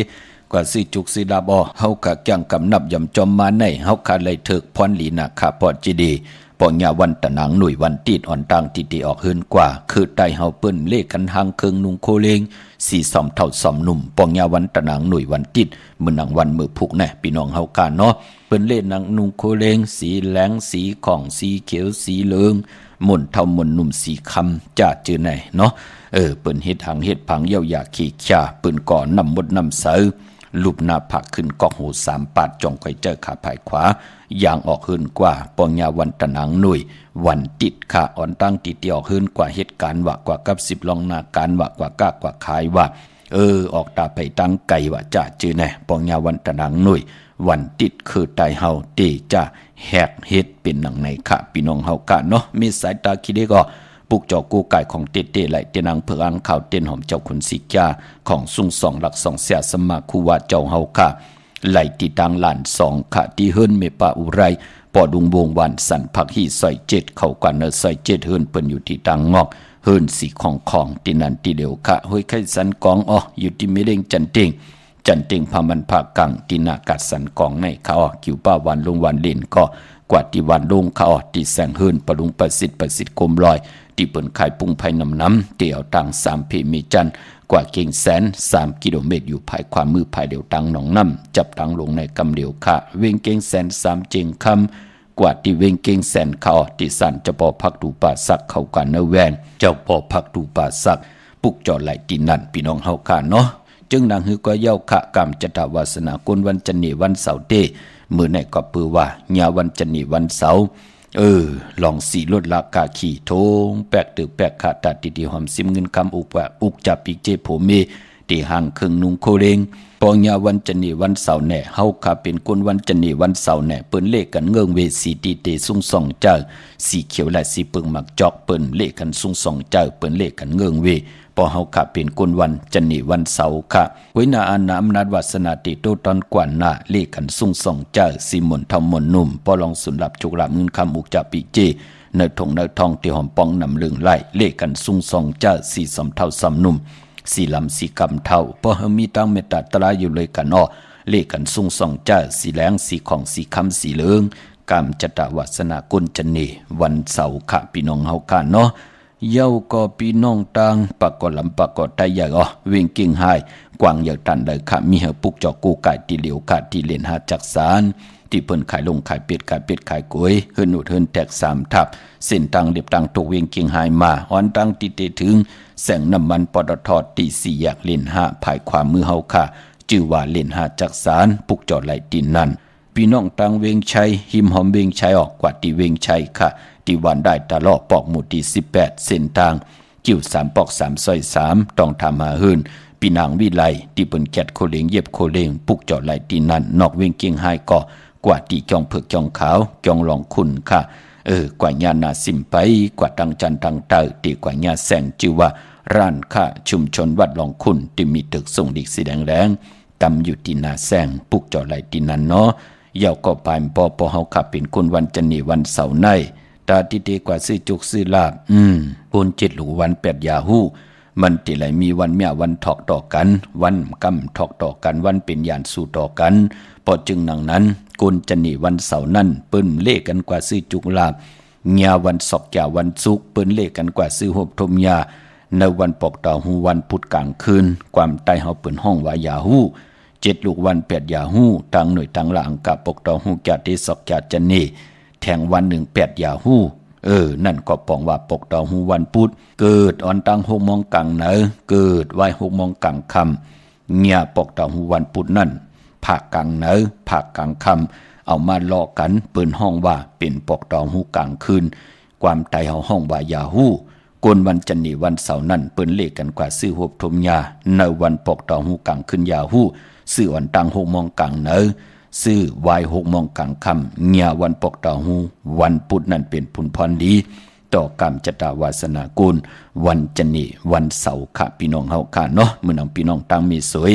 กว่าสิจุกสิดาบอเฮากะจังกำนับยำจอมมาในเฮาคาเลยเถิกพรลีนาคาปอจีเดปองยาวันตะหนังหน่วยวันติดอ่อนตังติดออกขึ้นกว่าคือไตเฮาเปิ้นเลขกันหางเคิงนุงโคเลงสีสอมเท่าสอมหนุ่มปองยาวันตะหนังหน่วยวันติดมื้อนังวันมื้อพุกแน่พี่น้องเฮากาเนาะเปิ้นเล่นนังนุงโคเลงสีแหลงสีของสีเขียวสีเหลืองหม่นเท่าหม่นหนุ่มสีคำจ้าจื้อไหนเนาะเปิ้นเฮ็ดหางเฮ็ดผังเย้ายาขี้ข่าเปิ้นก่อนนำมดนำเสอลูบหน้าผักขึ้นกอกหู3ปาดจ่องค่อยเจอขาภายขวาอย่างออกขึ้นกว่าปองยาวันตะหนังหน่วยวันติดขาอ่อนตั้งติดเดียวขึ้นกว่าเหตุการณ์ว่ากว่ากับ10ลองนาการว่ากว่ากากว่าขายว่าออกตาไปตั้งไก่ว่าจะจื้อแน่ปองยาวันตะหนังหน่วยวันติดคือตายเฮาตีจะแหกเฮ็ดเป็นหนังในค่ะพี่น้องเฮากะเนาะมีสายตาคิดได้ก็ปุกจอกูไก่ของเต้ไหลเตนังเพื่ออังข่าวเต้นหอมเจ้าคุณสิกาของสุ่ง2หลัก2เสียสมาคูวาเจ้าเฮาค่ะไหลติตังหลาน2ค่ะที่เฮิรนเมปาอุไรปอดุงวงวันสันผักฮีซอย7เข้ากันซอย7เฮิรนเปิ้นอยู่ที่ตังงอกเฮิรนสีของที่นั่นที่เดียวค่ะห้วยไข่สันกองอยู่ที่เมเด้งจันเต็งพามันภาคกลางที่นากัดสันกองในเขาคิวป้าวันลงวันเล่นก็กว่าที่วันลงเขาที่แสงเฮิรนปะลุงประสิทธิ์กลมลอยที่เปิ้นขายปุ้งไผ่น้ำเตี่ยวตัง3เพมีจันกว่าเก่งแสน3กิโลเมตรอยู่ภายความมือภายเดียวตังหนองน้ำจับตังลงในกำเดียวค่ะเวงเก่งแสน3เจงคำกว่าที่เวงเก่งแสนเขาที่สันจะปอพักดูป่าสักเข้ากันเนแวงเจ้าปอพักดูป่าสักปุกจอไหลที่นั่นพี่น้องเฮาค่ะเนาะจึงนางฮือก็เย้าขะกรรมจัตวาสนากุลวันจันนีวันเสาร์เต้มื้อไหนก็ปือว่าญาวันจันนีวันเสาร์ลองสีลดลากาขี่โทงแปกตึกแปกขาดตัดติหอมซิมเงินคำอุกจับปีกเจโผเมตีห่างครึ่งนุงโคเรงปองยาวันจันนีวันเสาร์แน่เฮาขาเป็นคนวันจันนีวันเสาร์แน่เปิ้นเลขกันเงิงเวสีตีเตซุงส่องเจ้าสีเขียวและสีเปิงหมักจอกเปิ้นเลขกันซุงส่องเจ้าเปิ้นเลขกันเงิงเวพอเฮาขาเป็นคนวันจันนีวันเสาร์ค่ะไว้นาอานาอำนาจวาสนาติโตตอนกว่าหน้าเลขกันซุงส่องเจ้าสีมนทำมนนุ่มพอลองสุนรับจุกรับเงินคำอุกจับปีเจเนทงเนทองที่หอมปองนำลึงไล่เลขกันซุงส่องเจ้าสีสมเท่าสำนุ่มสีลำสีกำเท่าพอเฮามีตั้งเมตตาตราอยู่เลยกันเลขกันซุงส่องเจ้าสีแหลงสีของสีคำสีเหลืองกามจตวาสนากุลจันนีวันเสาร์ค่ะพี่น้องเฮาค่ะเนาะเย้าก็พี่น้องต่างปากกอลำปากกอไตใหญ่เวงกิ่งหาย กวางเหยาตันเลยค่ะมีเหือปุกจอกูไก่ตีเหลียวค่ะที่เล่นหาจักสารที่เปิ้นขายลงขายเป็ดขายกล้วยเฮิรนอุดเฮิรนแตก3ทับเส้นตังเรียบตังตกเวียงเกียงหายมาฮอนตังติเตถึงแสงน้ำมันปตทตี4แยกเล่น5ภายความมือเฮาค่ะชื่อว่าเล่นหาจักสารปุกจอดไหลตีนนั่นพี่น้องตังเวียงชัยหิมหอมเวียงชัยออกกว่าที่เวียงชัยค่ะที่วันได้ตะลอปอกหมู่ที่18เส้นทางกิ้ว3ปอก3ซอย3ต้องทำหาหื่นพี่นางวิไลที่เปิ้นแกดโคเลงเย็บโคเลงปุกจอดไหลตีนนั่นนอกเวียงเกียงหายก็กว่าที่จองเผือกจองขาวจองหลองคุณค่ะกว่าญานาสิมไปกว่าตังจันตังเตอตีกว่าญาแสงชื่อว่าร้านค่ะชุมชนวัดหลองคุณที่มีตึกส่งดิกสีแดงตำอยู่ที่นาแสงปุกจอดไหลตีนนั่นเนาะเยาก็ปายปอเฮาขับเป็นคนวันจันนีวันเสาร์ในตาที่ดีกว่าซื้อจุกซื้อลาบคน7หลูวัน8ยาฮู้มันติไหลมีวันเมียวันถอกต่อกันวันกำถอกต่อกันวันเป็นยานสู่ต่อกันพอจึงนังนั้นกุนจันนีวันเสาร์นั้นเปิ้นเลขกันกว่าซื้อจุกลาบญาวันศอกยาวันศุกร์เปิ้นเลขกันกว่าซื้อหบทมยาในวันปอกต่อหูวันพุธกลางคืนความใต้เฮาเปิ้นห้องว่ายาฮู้7ลูกวัน8ยาฮู้ตังหน่วยตังละอังกะปกต่อหูแก่ที่ศอกยาจันนีแทงวัน1 8ยาฮู้นั่นก็ปองว่าปกต่อหูวันพุธเกิดอ่อนตัง6 โมงกลางเหนือเกิดไว้6 โมงกลางค่ำเงียปกต่อหูวันพุธนั่นภาคกลางเหนือภาคกลางค่ำเอามาล้อกันเปิ้นห้องว่าเป็นปกต่อหูกลางคืนความไตเฮาห้องว่ายาฮู้กวนวันจันนีวันเสาร์นั่นเปิ้นเลขกันกว่าซื้อหบทมยาในวันปกต่อหูกลางคืนยาฮู้ซื้ออ่อนตัง6 โมงกลางเหนือซื้อวาย6 โมงกลางค่ำเงียวันปกต่อหูวันพุธนั่นเป็นผลพรดีต่อกรรมจตาวาสนากุลวันจันนีวันเสาร์ค่ะพี่น้องเฮาค่ะเนาะมื้อนำพี่น้องตังมีสวย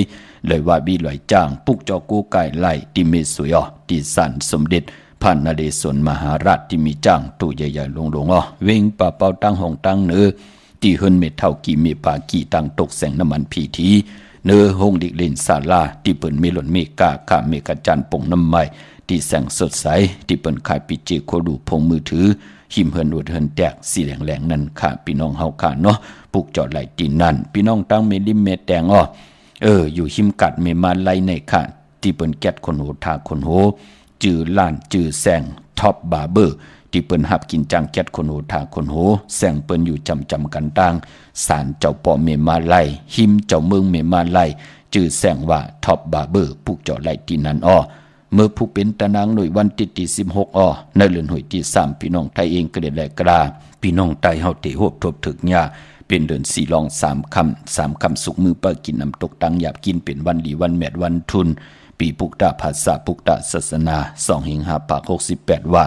เลยว่าบีหลอยจ้างปุกจอกูไก่ไล่ที่มีสวยที่สันสมเด็จพระนเรศวรมหาราชที่มีจ้างตู้ใหญ่ๆลงเว้งป่าเป่าตั้งห้องตั้งเนื้อที่เฮิรนเม็ดเท่ากี่มีปากี่ตั้งตกแสงน้ำมันพีทีเนื้อห้องดิกเลนศาลาที่เปิ้นเมลอนเมกาข้าเมกะจันป่งน้ำไม้ที่แสงสดใสที่เปิ้นขายปิจิโคดูพงมือถือหิมเฮิรนอดเฮิรนแตกสีแหลงๆนั่นค่ะพี่น้องเฮาค่ะเนาะปุกจอดไหลตีนนั่นพี่น้องตั้งเมลิมเมแตงอยู่หิมกัดเมมาไลในค่ะที่เปิ้นแก๊ดคนโหทาคนโหจื้อล้านจื้อแสงท็อปบาร์เบอร์ที่เปิ้นหับกินจังแก๊ดคนโหทาคนโหแสงเปิ้นอยู่จำกันต่างศาลเจ้าป่อเมมาไลหิมเจ้าเมืองเมมาไลจื้อแสงว่าท็อปบาร์เบอร์ปุกจอดไหลตีนนั่นเมื่อผู้เป็นตะนางหน่วยวันที่16ในเดือนหวยที่3พี่น้องไทยเองก็ได้แลกราพี่น้องไทยเฮาที่โหบทบถึกหญ้าเป็นเดือน4ลอง3ค่ำสุกมือเปิ้กินน้ำตกตังหยาบกินเป็นวันดีวันแมดวันทุนปีปุกตะภาษาปุกตะศาสนา2แห่ง5ปาก68ว่า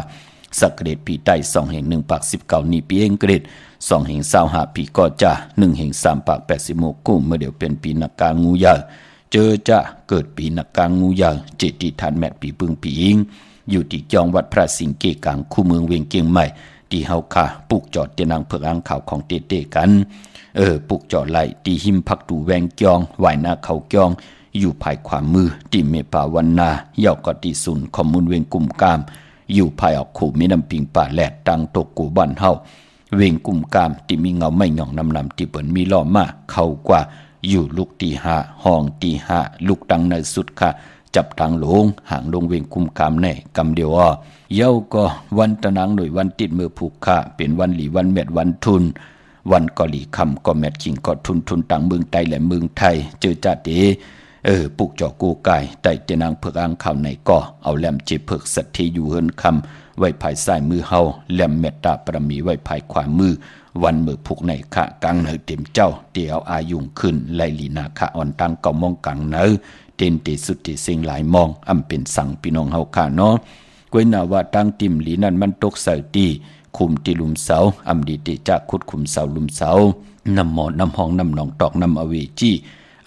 สักเกรดปีใต้2แห่ง1ปาก19นี่ปีเองเกรด2แห่ง25ปีก็จะ1แห่ง3ปาก86กุมเมื่อเดี๋ยวเป็นปีนักกางูยาวเจอจะเกิดปีนักกางูยาวเจติทานแมดปีปึงปีอิงอยู่ที่จองวัดพระสิงห์เกกลางคู่เมืองเวียงเกียงใหม่ที่เฮาค่ะปุกจอดเตนางเผือกอ่างข่าวของเต้ๆกันปุกจอดไหลที่หิมพักตูแวงเกียงไหวหน้าเขาเกียงอยู่ภายขวามือที่เมปาวันนาเยาก็ที่ศูนย์ข้อมูลเวียงกุมกามอยู่ภายออกขู่มีน้ำปิงป่าแหลดตังตกกูบ้านเฮาเวียงกุมกามที่มีเงาไม่หย่องนำที่เปิ้นมีล้อมาเข้ากว่าอยู่ลูกตี5ห้องตี5ลูกตังในสุดค่ะจับตังหลงห่างลงเวียงกุมกามในกำเดียวเย้าก็วันตะนางหน่วยวันติดมือผูกค่ะเป็นวันหลีวันแมดวันทุนวันก็หลีคำก็แมดขิงก็ทุนต่างเมืองไทยและเมืองไทยเจอจ่าเดปุกจอกูไก่ไต่เตนางเผือกอ่างข่าวในก็เอาแหลมเจ็บเผือกสัตทีอยู่เฮิรนคำไว้ภายซ้ายมือเฮาแหลมเมตตาประมีไว้ภายขวามือวันมือผูกในขะกลางเนือเต็มเจ้าเตียวอายุงขึ้นไลลีนาขะอ่อนตังเก่ามองกลางเนือเต็นติสุดที่เสียงหลายมองอำเป็นสั่งพี่น้องเฮาค่ะเนาะกวยนาว่าตังติมหลีนั่นมันตกใส่ตีคุมตีลุมเสาอำดีติจากขุดคุมเสาลุมเสานำหมอน้ำห้องน้ำหนองตอกน้ำอเวจี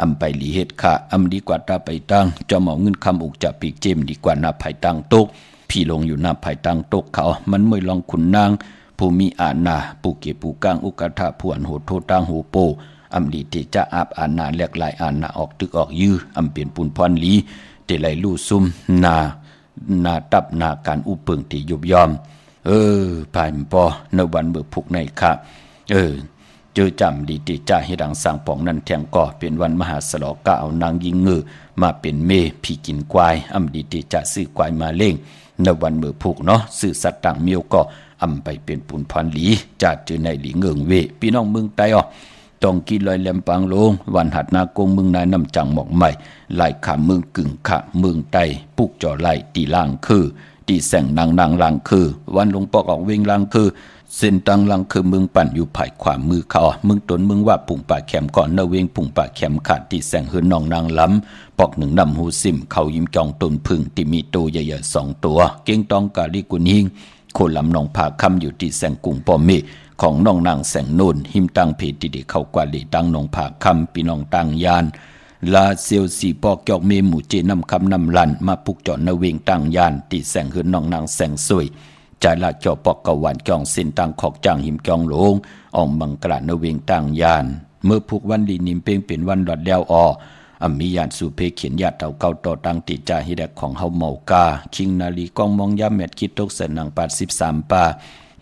อำไปหลีเฮ็ดค่ะอำดีกว่าตาไปตั้งจอมเอาเงินคำอุกจะปีกเจมดีกว่าหน้าภายตั้งตกพี่ลงอยู่หน้าภายตั้งตกเขามันไม่ลองขุนนางผู้มีอาณาปูเกปูกางอุกทะผวนโหดโทตังโหโปอำดีติจะอาบอาณาแหลกหลายอาณาออกตึกออกยื้ออำเปลี่ยนปุนพรลีเตไหลลู่ซุ่มนาตับนาการอุเปิงที่ยุบยอมผ่านปอในวันเบิกพุกในค่ะท เจอจำดีติจ่าให้ดังสร้างปองนั้นแทงก่อเป็นวันมหาสลอกะเอานางยิงงือมาเป็นเมพี่กินควายอำดีติจ่าซื้อควายมาเล่งในวันมือผูกเนาะซื้อสัตว์ต่างเมียวก็อำไปเป็นปุนพรหลีจัดเจอในหลีเงิงเวพี่น้องเมืองใต้อ๋อต้องกินลอยแหลมปางลงวันหัดนากงเมืองนายน้ำจังหมอกใหม่ไล่ขาเมืองกึ่งขะเมืองใต้ปุกจ่อไล่ตีล่างคือตีแสงนางล่างคือวันลงปอกออกเวงล่างคือเส้นตังลังคือเมืองปั่นอยู่ภายขวามือเขาเมืองตนเมืองว่าปุ่งป่าแคมก่อนเนเวงปุ่งป่าแคมขาดที่แสงเฮือนนองนางล้ำปอกหนึ่งนำหูซิมเขายิ้มจองตนพึ่งที่มีตัวใหญ่ๆ2 ตัวเก่งตองกาลิกุนหิงโคลำนองผาคำอยู่ที่แสงกุ่งปอมเมของน้องนางแสงโนนหิมตังเพติดิเข้ากว่าลีตังนองผาคำปีน้องตังยานลาเซียวสีปอกยอกเมหมู่เจนำคำนำลันมาปุกเจาะเนเวงตังยานที่แสงเฮือนนองนางแสงสวยใจละเจาะปอกกะวันจองเส้นตังขอกจางหิมจองหลงอองบังกระเนเวงตังยานเมื่อผูกวันลีนิมเป้งเป็นวันหลอดแล้วมียานสุเพเขียนญาติเต่าเก่าต่อตังติจ่าฮิแดกของเฮาเมากาคิงนาลีกองมองย่ำแมดคิดตกเสนัง83 ปา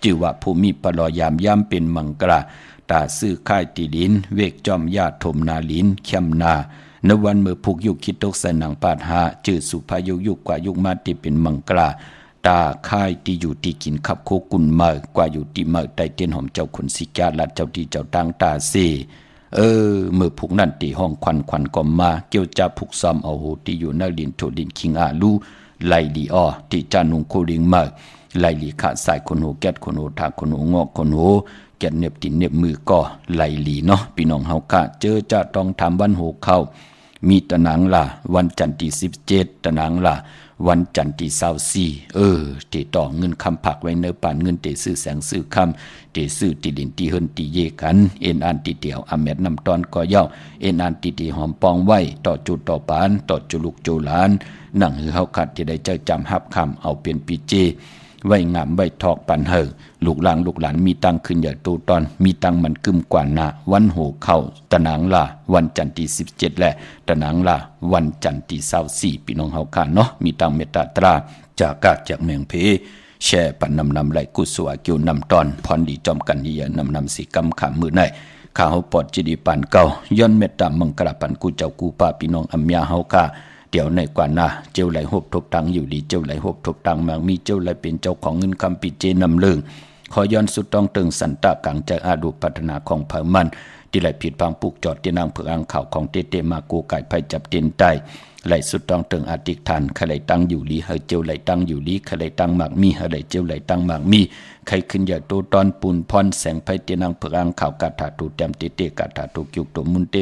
จือว่าภูมิปลอยามย่ำเป็นมังกระตาซื้อค่ายตีลินเวกจอมญาติถมนาลินเข้มนาในวันเมื่อผูกยุคคิดตกเสนัง85จือสุภายุกว่ายุคมาติเป็นมังกระตาค่ายที่อยู่ที่กินขับโคกุนเมื่อกว่าอยู่ที่เมื่อใต้เตียนหอมเจ้าขุนสิกาลัดเจ้าที่เจ้าตังตาเซเมื่อผูกนั่นตีห้องควันก็มาเกี่ยวจะผูกซ้ำเอาโหที่อยู่ในลินโถดินคิงอาลูไลลีที่จานุงโคลิงมาไลลีขาสายคนโหแกดคนโหทาคนโหงอกคนโหแกดเน็บตินเน็บมือก็ไลลีเนาะพี่น้องเฮากะเจอจะต้องทำวันโหเข้ามีตะนางล่ะวันจันทร์ที่17ตะนางล่ะวันจันทร์ที่24ที่ต่อเงินคำผักไว้เนื้อปานเงินเตซื้อแสงซื้อคำเตซื้อติลินตีเฮินตีเยกันเอ็นอันตีเตียวอเม็ดน้ำตอนก็เย้าเอ็นอันตีตีหอมปองไว้ต่อจุดต่อปานต่อจุลุกจุลานหนังหือเฮาขัดที่ได้เจ้าจำฮับคำเอาเป็นปีเจไว้งามไว้ทอกปันลูกหลานมีตังขึ้นใหญ่ตูตอนมีตังมันกึมกว่านาวันโหเข้าตะนางล่ะวันจันทร์ที่17และตะนางล่ะวันจันทร์ที่24พี่น้องเฮาค่ะเนาะมีตังเมตตาตราจากกาดจากเมืองเพแช่ปันนำไหลกุศวาเกี่ยวนำตอนพรดีจอมกันเยียนำสีกำขามมือในข้าเฮาปอดจิดีปันเก่าย้อนเมตตามังกระปันกูเจ้ากูป้าพี่น้องอัมยาเฮาค่ะเดี๋ยวในกว่านาเจ้าไหลหบทบตังอยู่ดีเจ้าไหลหบทบตังมังมีเจ้าไหลเป็นเจ้าของเงินคำปิเจนำเลิงขอย้อนสุดต้องตึงสันตะกังใจอาดูพัฒนาของเผ่ามันที่ไหลผิดพังปุกจอดที่นางเผือกอ่างข่าวของเตมากูไก่ไผ่จับเตียนใต้ไหลสุดต้องตึงอาติกทานใครไหลตั้งอยู่ลีเฮเจ้าไหลตั้งอยู่ลีใครไหลตั้งหมากมีเฮไหลเจ้าไหลตั้งหมากมีใครขึ้นอย่าโตตอนปูนพรแสงไผ่เตียนางเผือกอ่างข่าวกาถาตูเต็มเตกาถาตูกิวตัวมุนเต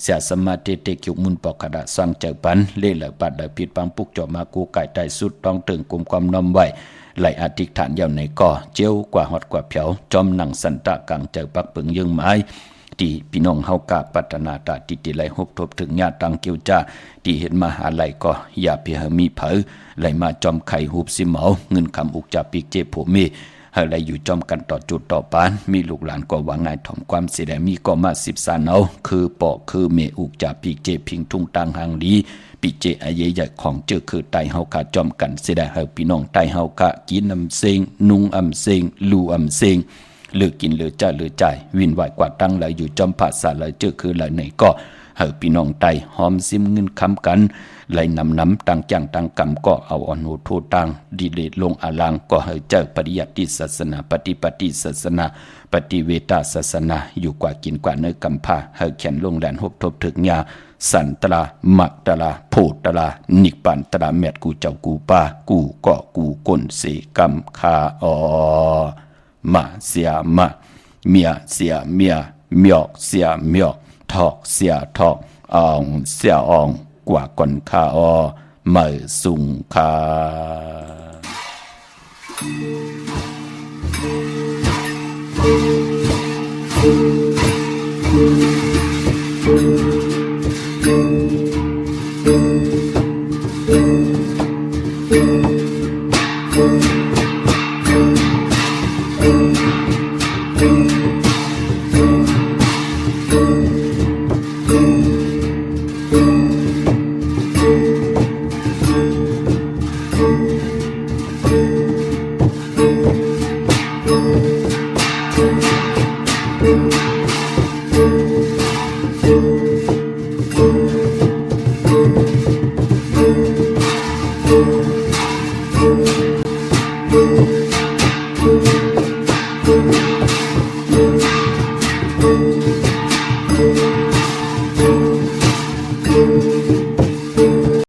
เสียสมาเตกิวมุนปอกกระดาสร้างเจอปันเล่ไหลปัดไหลผิดพังปุกจอดมากูไก่ใต้สุดต้องตึงกลุ่มความน้อมไว้ไหลอธิษฐานยาวในก่อเจียวกว่าหอดกว่าเผียวจอมหนังสันตะกังเจอปักปึงยังไม้ที่พี่น้องเฮากาปัฒนาตาติไหลหบทบถึงญาตังเกียวจ้าที่เห็นมาหาไหลก็อย่าเพียมีเผยไหลมาจอมไข่หุบสิเหมาเงินคำอุกจาปีกเจ็บผมมีให้ไหลอยู่จอมกันต่อจุดต่อปานมีลูกหลานก็หวังไงถ่อมความเสียดายมีก็มา10 สานเอาคือปอกคือเมอุกจาปีกเจ็บพิงทุ่งตังหางดีปีเจอเยใหญ่ของเจอคือไตเฮากะจอมกันเสียดายเฮาพี่น้องไตเฮากะกินอำเซงนุงอำเซงลูอำเซงเลือกกินเลือกจ่ายเลือกจ่ายวินไหวกว่าตั้งไหลอยู่จอมภาษาไหลเจอคือไหลไหนก็เฮาพี่น้องไตหอมซิมเงินค้ำกันไหลน้ำตังจังตังกำก็เอาอ่อนโหโทตังดีเลลงอาลังก็เฮาเจอปริยัติศาสนาปฏิศาสนาปฏิเวทศาสนาอยู่กว่ากินกว่าเนื้อกำพาเฮาเขียนลงแหลนหบทบถึงยาสันตรามักตราโพตรานิปันตราแมดกูเจ้ากูป้ากูเกาะกูก้นเสกำคามาเสียมาเมียเสียเมียเมียกเสียเมียกทอกเสียทอกอ่องเสียอ่องกว่าก่อนคาเมื่อสุงคาThank you.